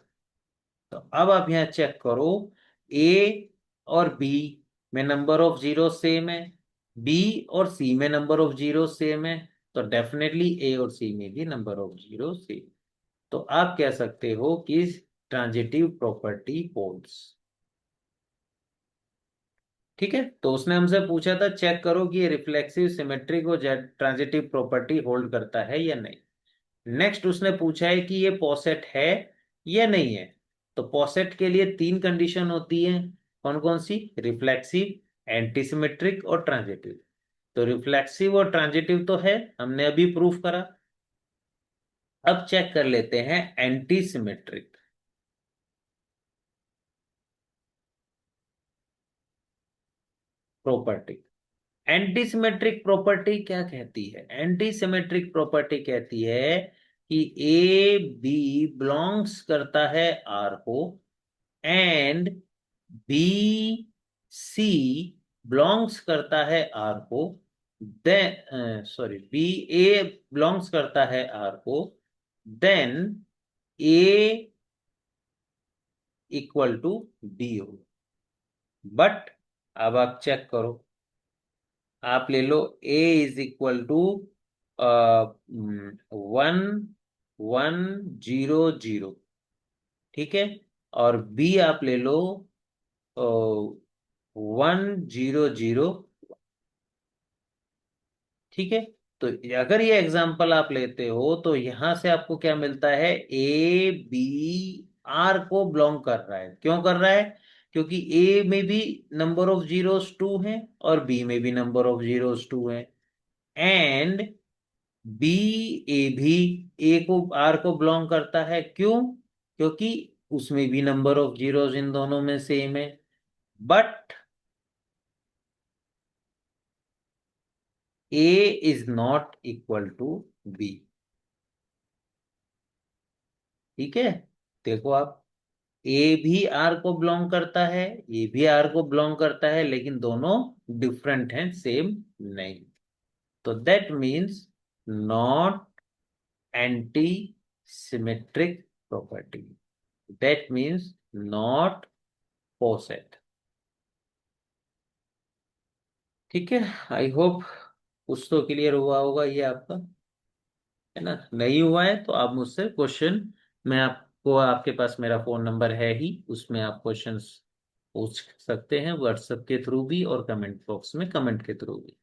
Speaker 1: तो अब आप यहाँ चेक करो, ए और बी में नंबर ऑफ जीरो सेम है, बी और सी में नंबर ऑफ जीरो सेम है, तो डेफिनेटली ए और सी में भी नंबर ऑफ जीरो सेम। तो आप कह सकते हो कि ट्रांजिटिव प्रॉपर्टी होल्ड्स। ठीक है, तो उसने हमसे पूछा था चेक करो कि ये रिफ्लेक्सिव, सिमेट्रिक और ट्रांजिटिव प्रॉपर्टी होल्ड करता है या नहीं। नेक्स्ट उसने पूछा है कि ये पॉसेट है या नहीं है। तो पॉसेट के लिए तीन कंडीशन होती है। कौन कौन सी? रिफ्लेक्सिव, एंटीसिमेट्रिक और ट्रांजिटिव। तो रिफ्लेक्सिव और ट्रांजिटिव तो है, हमने अभी प्रूफ करा। अब चेक कर लेते हैं एंटीसिमेट्रिक प्रॉपर्टी। एंटीसिमेट्रिक प्रॉपर्टी क्या कहती है? एंटीसिमेट्रिक प्रॉपर्टी कहती है कि ए बी बिलोंग्स करता है आर को, एंड बी सी बिलोंग्स करता है आर को, then sorry, B A belongs करता है आर को, then A equal to B हो। बट अब आप चेक करो, आप ले लो ए इज इक्वल टू 1 1 0 0, ठीक है, और बी आप ले लो 1 0 0, ठीक है। तो अगर ये एग्जांपल आप लेते हो तो यहां से आपको क्या मिलता है? ए बी आर को बिलोंग कर रहा है। क्यों कर रहा है? क्योंकि ए में भी नंबर ऑफ जीरोस 2 है और बी में भी नंबर ऑफ जीरोस 2 है, एंड बी ए भी ए को आर को बिलोंग करता है। क्यों? क्योंकि उसमें भी नंबर ऑफ जीरोस इन दोनों में सेम है। But A is not equal to B. ठीक है, देखो आप, ए भी आर को बिलोंग करता है, ये भी आर को बिलोंग करता है, लेकिन दोनों डिफरेंट हैं, सेम नहीं। तो that means not anti symmetric property, that means not poset. ठीक है, आई होप कुछ तो क्लियर हुआ होगा ये आपका, है ना? नहीं हुआ है तो आप मुझसे क्वेश्चन, मैं आपको, आपके पास मेरा फोन नंबर है ही, उसमें आप क्वेश्चंस पूछ सकते हैं, व्हाट्सएप के थ्रू भी और कमेंट बॉक्स में कमेंट के थ्रू भी।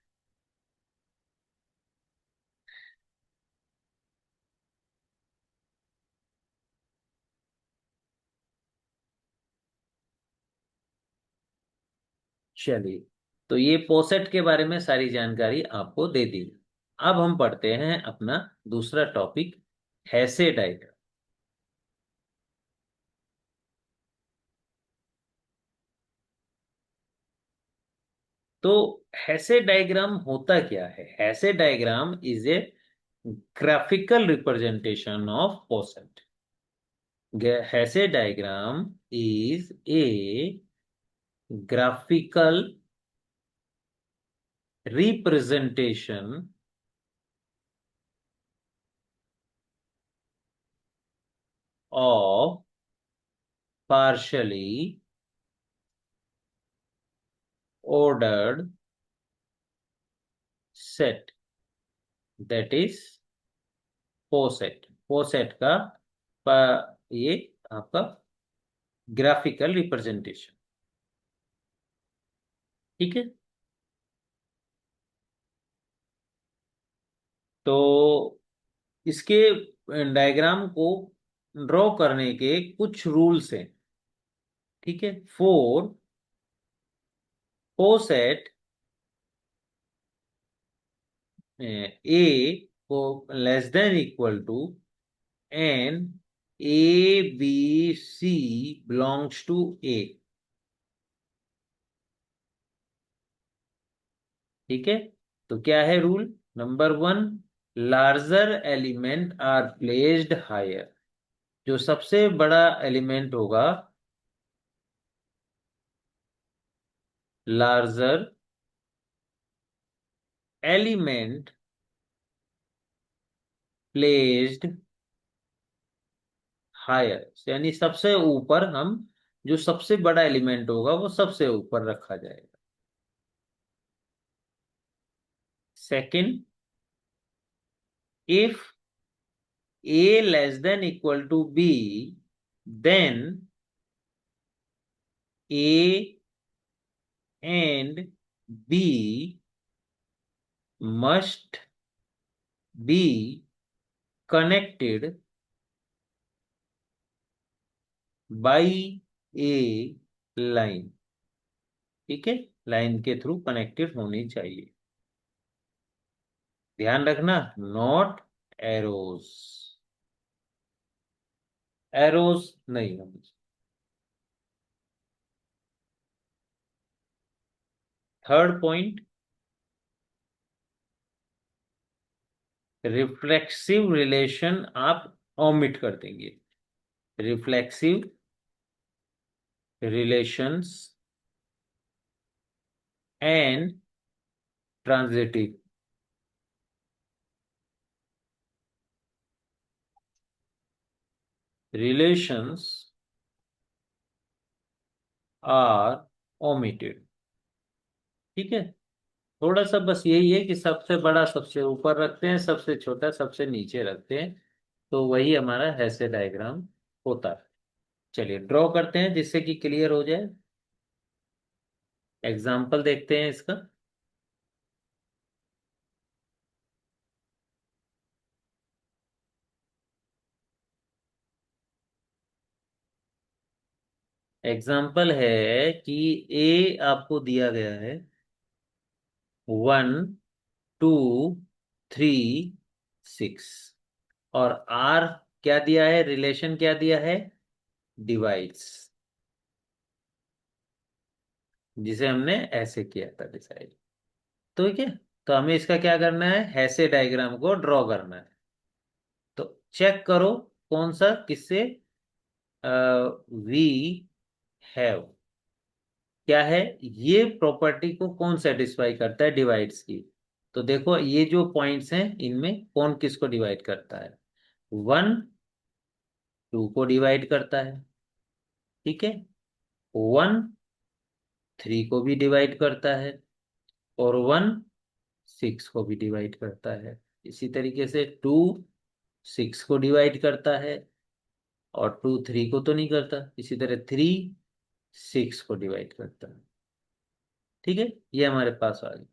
Speaker 1: चलिए, तो ये पोसेट के बारे में सारी जानकारी आपको दे दी। अब हम पढ़ते हैं अपना दूसरा टॉपिक, हेसे डायग्राम। तो हेसे डायग्राम होता क्या है? हेसे diagram is a graphical representation of Poisson. Hesse diagram is a graphical representation of partially ordered set, that is पोसेट। पोसेट का ये आपका ग्राफिकल रिप्रेजेंटेशन। ठीक है, तो इसके डायग्राम को ड्रॉ करने के कुछ रूल्स हैं। ठीक है, फोर पोसेट ए को less than equal to and a B C belongs to A. ठीक है, तो क्या है rule number 1? Larger element are placed higher. जो सबसे बड़ा एलिमेंट होगा, लार्जर एलिमेंट प्लेस्ड हायर, यानी सबसे ऊपर हम, जो सबसे बड़ा एलिमेंट होगा वो सबसे ऊपर रखा जाएगा। Second, if a less than equal to b, then a and B must be connected by a line। ठीक है, लाइन के थ्रू कनेक्टेड होनी चाहिए। ध्यान रखना, नॉट एरोस, एरोस नहीं होनी चाहिए। थर्ड पॉइंट, रिफ्लेक्सिव रिलेशन आप ओमिट कर देंगे। Reflexive relations and transitive. Relations are omitted. ठीक है, थोड़ा सा बस यही है कि सबसे बड़ा सबसे ऊपर रखते हैं, सबसे छोटा सबसे नीचे रखते हैं, तो वही हमारा हैसे डायग्राम होता है। चलिए ड्रॉ करते हैं जिससे कि क्लियर हो जाए। एग्जाम्पल देखते हैं इसका। एग्जाम्पल है कि ए आपको दिया गया है 1 2 3 6, और आर क्या दिया है, रिलेशन क्या दिया है, डिवाइड्स, जिसे हमने ऐसे किया था डिसाइड। तो ठीक है, तो हमें इसका क्या करना है, ऐसे डायग्राम को ड्रॉ करना है। तो चेक करो कौन सा किससे वी हैव क्या है, ये प्रॉपर्टी को कौन सेटिस्फाई करता है डिवाइड्स की। तो देखो ये जो पॉइंट्स हैं इनमें कौन किसको डिवाइड करता है, 1 2 को डिवाइड करता है, ठीक है, 1 3 को भी डिवाइड करता है, और 1 6 को भी डिवाइड करता है। इसी तरीके से 2 6 को डिवाइड करता है, और 2 3 को तो नहीं करता। इसी तरह 3 6 को डिवाइड करता है। ठीक है, ये हमारे पास आ गया।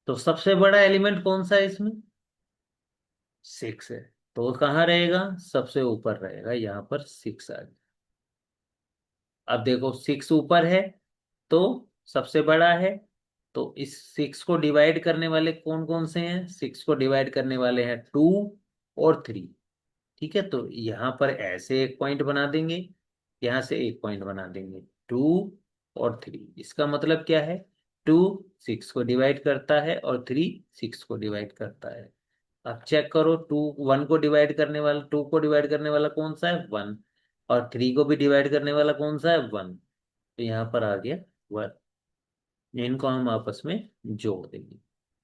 Speaker 1: तो सबसे बड़ा एलिमेंट कौन सा है इसमें, 6 है। तो कहाँ रहेगा, सबसे ऊपर रहेगा, यहाँ पर 6 आ गया। अब देखो 6 ऊपर है तो सबसे बड़ा है, तो इस 6 को डिवाइड करने वाले कौन कौन से हैं, 6 को डिवाइड करने वाले हैं 2 और 3। ठीक है, तो यहाँ पर ऐसे एक पॉइंट बना देंगे, यहाँ से एक पॉइंट बना देंगे, 2 और 3। इसका मतलब क्या है, 2 6 को डिवाइड करता है और 3 6 को डिवाइड करता है। अब चेक करो, 2 को डिवाइड करने वाला कौन सा है, 1, और 3 को भी डिवाइड करने वाला कौन सा है, 1। तो यहाँ पर आ गया 1। इनको हम आपस में जोड़ देंगे।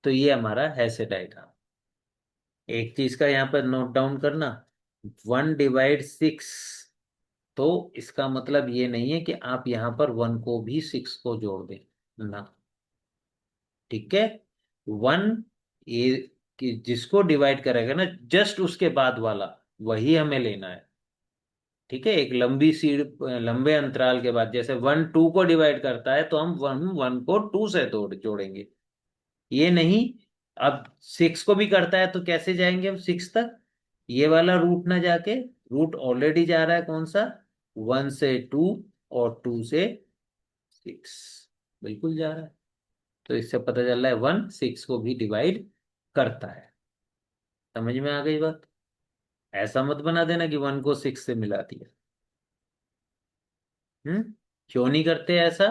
Speaker 1: तो ये हमारा हैसे डायग्राम। एक चीज का यहाँ पर नोट डाउन करना, 1/6, तो इसका मतलब ये नहीं है कि आप यहाँ पर 1 को भी 6 को जोड़ दें ना। ठीक है, 1 ये कि जिसको डिवाइड करेगा ना जस्ट उसके बाद वाला, वही हमें लेना है। ठीक है, एक लंबी सी लंबे अंतराल के बाद, जैसे 1 2 को डिवाइड करता है तो हम 1 1 को 2 से जोड़ेंगे, ये नहीं। अब 6 को भी करता है तो कैसे जाएंगे हम 6 तक, ये वाला रूट ना जाके, रूट ऑलरेडी जा रहा है कौन सा, 1 से 2 और 2 से 6, बिल्कुल जा रहा है। तो इससे पता चल रहा है 1 6 को भी डिवाइड करता है। समझ में आ गई बात। ऐसा मत बना देना कि 1 को 6 से मिला दिया। हम्म, क्यों नहीं करते ऐसा,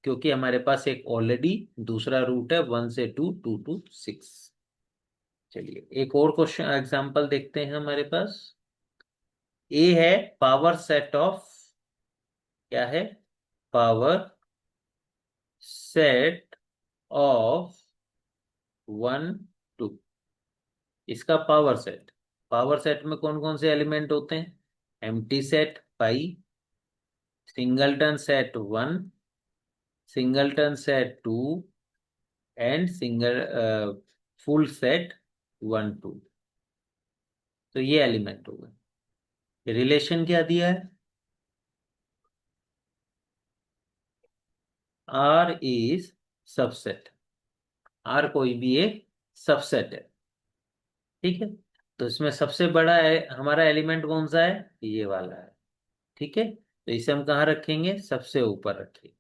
Speaker 1: क्योंकि हमारे पास एक ऑलरेडी दूसरा रूट है, 1 से 2, 2 to 6। चलिए एक और क्वेश्चन एग्जांपल देखते हैं हमारे पास। ए है पावर सेट ऑफ, क्या है, पावर सेट ऑफ 1 2। इसका पावर सेट में कौन कौन से एलिमेंट होते हैं, empty set pi, singleton set 1, singleton set 2, and single full set 1 2। तो ये एलिमेंट हो गए। रिलेशन क्या दिया है, R is सबसेट। आर कोई भी एक सबसेट है। ठीक है। तो इसमें सबसे बड़ा है हमारा एलिमेंट कौन सा है, ये वाला है। ठीक है, तो इसे हम कहाँ रखेंगे, सबसे ऊपर रखेंगे।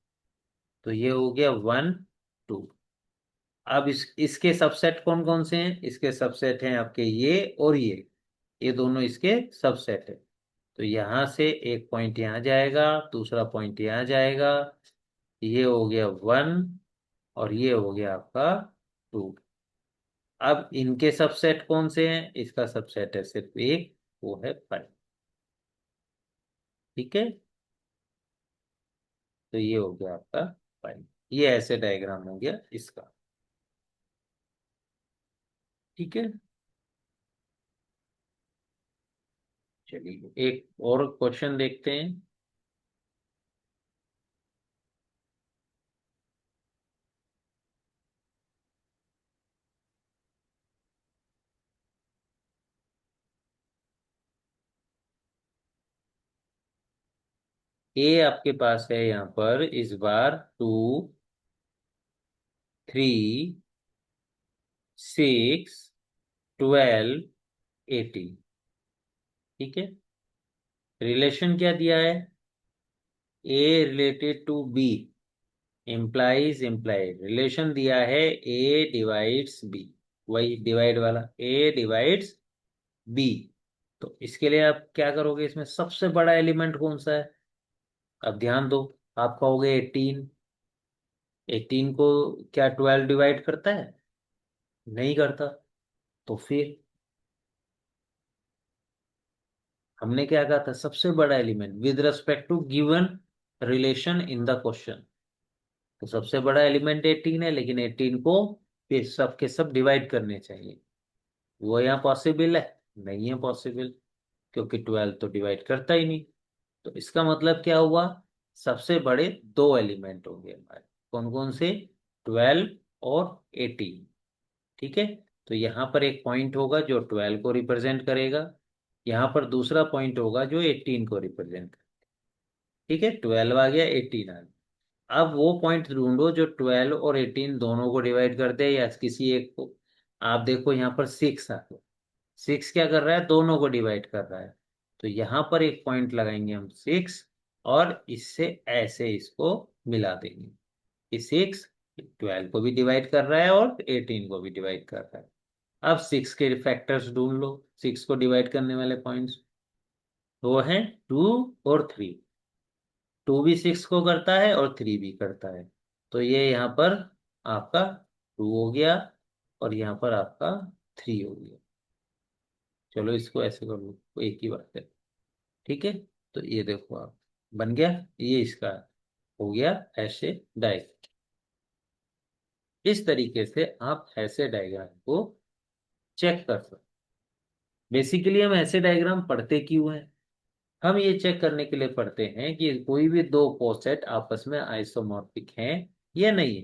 Speaker 1: तो ये हो गया 1 2। अब इसके सबसेट कौन कौन से हैं, इसके सबसेट हैं आपके ये और ये दोनों इसके सबसेट है। तो यहां से एक पॉइंट यहाँ जाएगा, दूसरा पॉइंट यहाँ जाएगा। ये हो गया 1 और ये हो गया आपका 2। अब इनके सबसेट कौन से हैं, इसका सबसेट है सिर्फ एक, वो है 5। ठीक है, तो ये हो गया आपका 5। ये ऐसे डायग्राम हो गया इसका। ठीक है, चलिए एक और क्वेश्चन देखते हैं। ए आपके पास है यहाँ पर इस बार 2 3 6 12 18। ठीक है, रिलेशन क्या दिया है, a related to b implies implied, relation दिया है ए डिवाइड्स बी। वही डिवाइड वाला, ए डिवाइड्स बी। तो इसके लिए आप क्या करोगे, इसमें सबसे बड़ा एलिमेंट कौन सा है। अब ध्यान दो, आप कहोगे 18। 18 को क्या 12 डिवाइड करता है, नहीं करता। तो फिर हमने क्या कहा था, सबसे बड़ा element with respect to given relation in the question. तो सबसे बड़ा एलिमेंट 18 है, लेकिन 18 को फिर सब के सब डिवाइड करने चाहिए। वो यहाँ पॉसिबल है, नहीं है पॉसिबल, क्योंकि 12 तो डिवाइड करता ही नहीं। तो इसका मतलब क्या हुआ, सबसे बड़े दो एलिमेंट हो गए हमारे, कौन कौन से, 12 और 18। ठीक है, तो यहाँ पर एक पॉइंट होगा जो 12 को रिप्रेजेंट करेगा, यहाँ पर दूसरा पॉइंट होगा जो 18 को रिप्रेजेंट करेगा। ठीक है, 12 आ गया, 18 आ गया। अब वो पॉइंट ढूंढो जो 12 और 18 दोनों को डिवाइड कर दे या किसी एक को। आप देखो यहाँ पर 6 आ गया। 6 क्या कर रहा है, दोनों को डिवाइड कर रहा है। तो यहाँ पर एक पॉइंट लगाएंगे हम 6, और इससे ऐसे इसको मिला देंगे कि 6 12 को भी डिवाइड कर रहा है और 18 को भी डिवाइड कर रहा है। अब 6 के फैक्टर्स ढूंढ लो, 6 को डिवाइड करने वाले पॉइंट्स वो हैं 2 और 3। 2 भी 6 को करता है और 3 भी करता है। तो ये यहाँ पर आपका 2 हो गया और यहाँ पर आपका 3 हो गया। चलो इसको ऐसे कर लो, तो एक ही बात है। ठीक है, तो ये देखो आप, बन गया, ये इसका हो गया ऐसे डायग्राम। इस तरीके से आप ऐसे डायग्राम को चेक कर सकते। बेसिकली हम ऐसे डायग्राम पढ़ते क्यों हैं, हम ये चेक करने के लिए पढ़ते हैं कि कोई भी दो पोसेट आपस में आइसोमॉर्फिक हैं या नहीं है।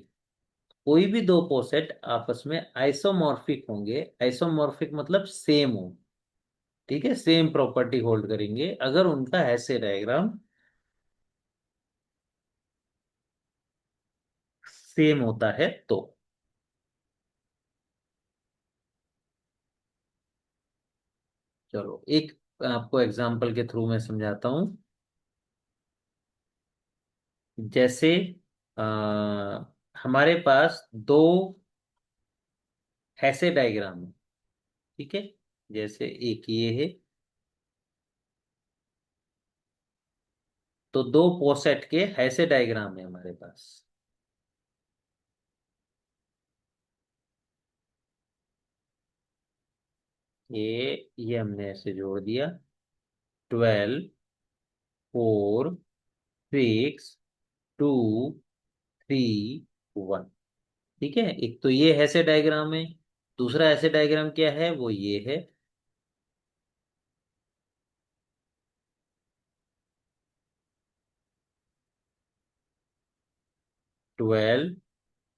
Speaker 1: कोई भी दो पोसेट आपस में आइसोमॉर्फिक होंगे, आइसोमॉर्फिक मतलब सेम हो। ठीक है, सेम प्रॉपर्टी होल्ड करेंगे अगर उनका ऐसे डायग्राम सेम होता है तो। चलो एक आपको एग्जांपल के थ्रू मैं समझाता हूं। जैसे आ, हमारे पास दो ऐसे डायग्राम है। ठीक है, जैसे एक ये है, तो दो पोसेट के ऐसे डायग्राम है हमारे पास। ये हमने ऐसे जोड़ दिया, 12 4 6 2 3 1। ठीक है, एक तो ये ऐसे डायग्राम है, दूसरा ऐसे डायग्राम क्या है, वो ये है। 12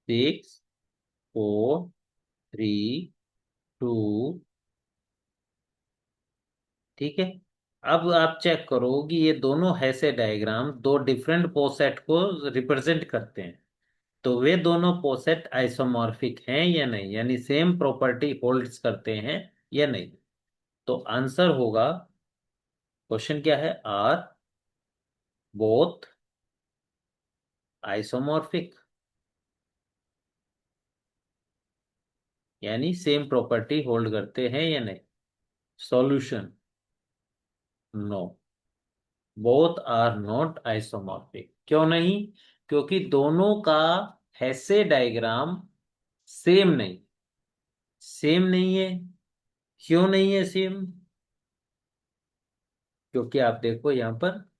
Speaker 1: 6 4 3 2। ठीक है, अब आप चेक करो कि ये दोनों ऐसे डायग्राम दो डिफरेंट पोसेट को रिप्रेजेंट करते हैं। तो वे दोनों पोसेट आइसोमॉर्फिक हैं या नहीं, यानी सेम प्रॉपर्टी होल्ड्स करते हैं या नहीं। तो आंसर होगा, क्वेश्चन क्या है, आर बोथ आइसोमॉर्फिक, यानी सेम प्रॉपर्टी होल्ड करते हैं या नहीं। Solution, no, both are not isomorphic. क्यों नहीं? क्योंकि दोनों का हेसे डायग्राम सेम नहीं, सेम नहीं है। क्यों नहीं है सेम? क्योंकि आप देखो यहाँ पर,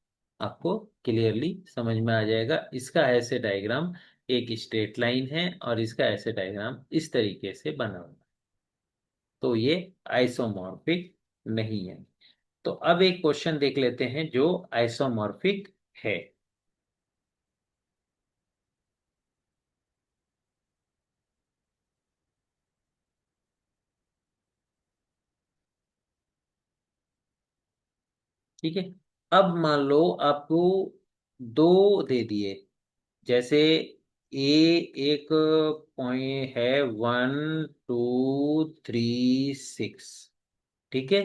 Speaker 1: आपको क्लियरली समझ में आ जाएगा। इसका ऐसे डायग्राम एक स्ट्रेट लाइन है और इसका ऐसे डायग्राम इस तरीके से बना हुआ है, तो ये आइसोमॉर्फिक नहीं है। तो अब एक क्वेश्चन देख लेते हैं जो आइसोमॉर्फिक है। ठीक है। अब मान लो आपको दो दे दिए, जैसे ए एक पॉइंट है 1 2 3 6, ठीक है।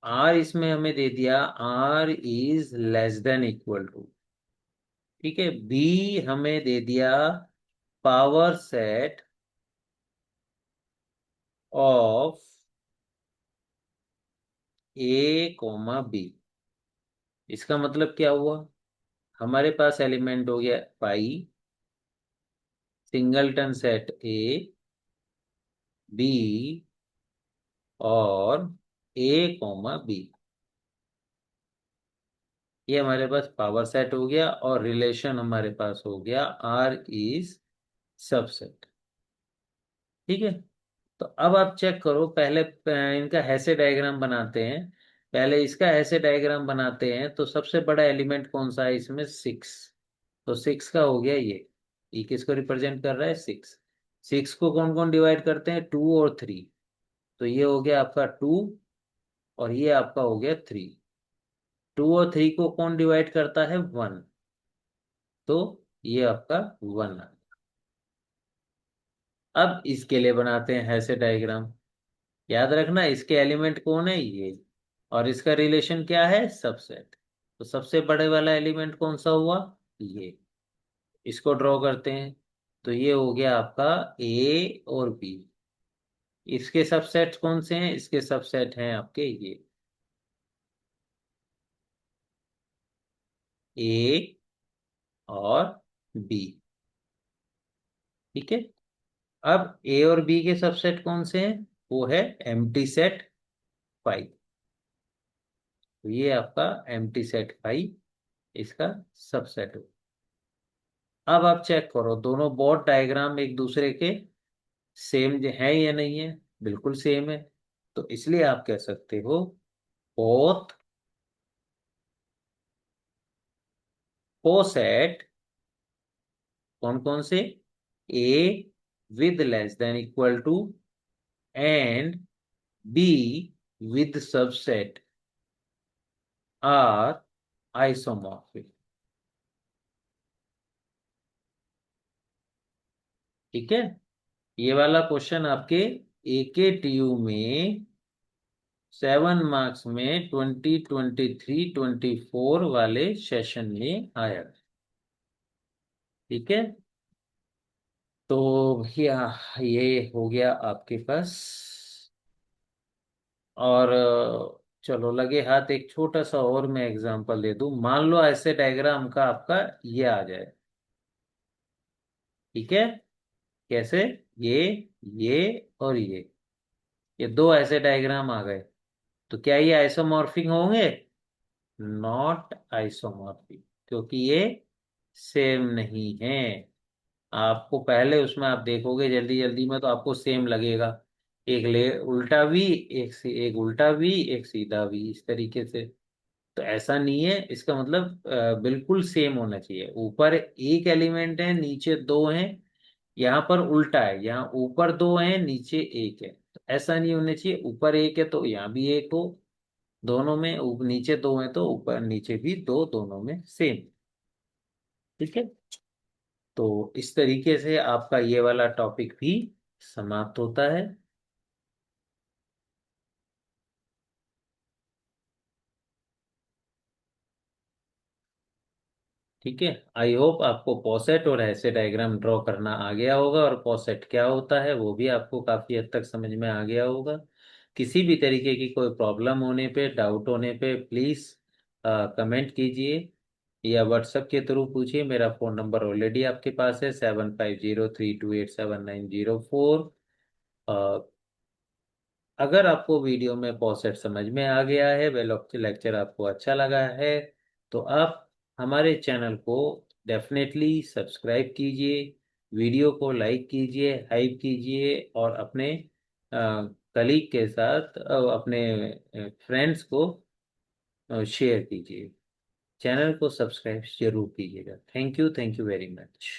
Speaker 1: आर इसमें हमें दे दिया R is less than equal to, ठीक है। बी हमें दे दिया power set of A, B। इसका मतलब क्या हुआ? हमारे पास एलिमेंट हो गया पाई, सिंगलटन सेट A, B और A, B। ये हमारे पास पावर सेट हो गया और रिलेशन हमारे पास हो गया R इज सबसेट, ठीक है। तो अब आप चेक करो, पहले इनका हैसे डायग्राम बनाते हैं। पहले इसका हैसे डायग्राम बनाते हैं, तो सबसे बड़ा एलिमेंट कौन सा है इसमें? 6। तो 6 का हो गया ये किसको रिप्रेजेंट कर रहा है? 6। 6 को कौन कौन डिवाइड करते हैं? 2 और 3। तो ये हो गया आपका 2 और ये आपका हो गया 3। 2 और 3 को कौन डिवाइड करता है? 1। तो ये आपका 1। अब इसके लिए बनाते हैं ऐसे डायग्राम। याद रखना, इसके एलिमेंट कौन है? ये। और इसका रिलेशन क्या है? सबसेट। तो सबसे बड़े वाला एलिमेंट कौन सा हुआ? ये। इसको ड्रॉ करते हैं। तो ये हो गया आपका A और B। इसके सबसेट कौन से हैं? इसके सबसेट हैं आपके ये A और B, ठीक है। अब A और B के सबसेट कौन से हैं? वो है एम्प्टी सेट फाइव। तो ये आपका एम्प्टी सेट फाइव इसका सबसेट हो। अब आप चेक करो, दोनों बोथ डायग्राम एक दूसरे के सेम है या नहीं है? बिल्कुल सेम है। तो इसलिए आप कह सकते हो बोथ कोसेट, कौन कौन से? A with less than equal to and B with subset are isomorphic, ठीक है। ये वाला क्वेश्चन आपके AKTU में 7 मार्क्स में 2023-24 वाले सेशन में आया, ठीक है। तो भैया ये हो गया आपके पास। और चलो लगे हाथ एक छोटा सा और मैं एग्जांपल दे दूं। मान लो ऐसे डायग्राम का आपका ये आ जाए, ठीक है। कैसे? ये ये और ये दो ऐसे डायग्राम आ गए, तो क्या ये आइसोमॉर्फिक होंगे? नॉट आइसोमॉर्फिक, क्योंकि ये सेम नहीं है। आपको पहले उसमें आप देखोगे जल्दी जल्दी में तो आपको सेम लगेगा। एक ले उल्टा भी, एक उल्टा भी, एक सीधा भी, इस तरीके से। तो ऐसा नहीं है, इसका मतलब बिल्कुल सेम होना चाहिए। ऊपर एक एलिमेंट है, नीचे दो हैं। यहाँ पर उल्टा है, यहाँ ऊपर दो हैं, नीचे एक है। तो ऐसा नहीं होना चाहिए, ऊपर एक है तो यहाँ भी एक हो। दोनों में नीचे दो हैं तो ऊपर नीचे भी दो, दोनों में सेम, ठीक है। तो इस तरीके से आपका ये वाला टॉपिक भी समाप्त होता है। ठीक है, आई होप आपको पॉसेट और ऐसे डायग्राम ड्रॉ करना आ गया होगा, और पॉसेट क्या होता है वो भी आपको काफी हद तक समझ में आ गया होगा। किसी भी तरीके की कोई प्रॉब्लम होने पे, डाउट होने पे प्लीज कमेंट कीजिए या व्हाट्सएप के थ्रू पूछिए। मेरा फ़ोन नंबर ऑलरेडी आपके पास है, 7503287904। अगर आपको वीडियो में पॉसेट समझ में आ गया है, वे लेक्चर आपको अच्छा लगा है, तो आप हमारे चैनल को डेफिनेटली सब्सक्राइब कीजिए, वीडियो को लाइक कीजिए, हाइप कीजिए, और अपने कलीग के साथ, अपने फ्रेंड्स को शेयर कीजिए। चैनल को सब्सक्राइब जरूर कीजिएगा। Thank you very much.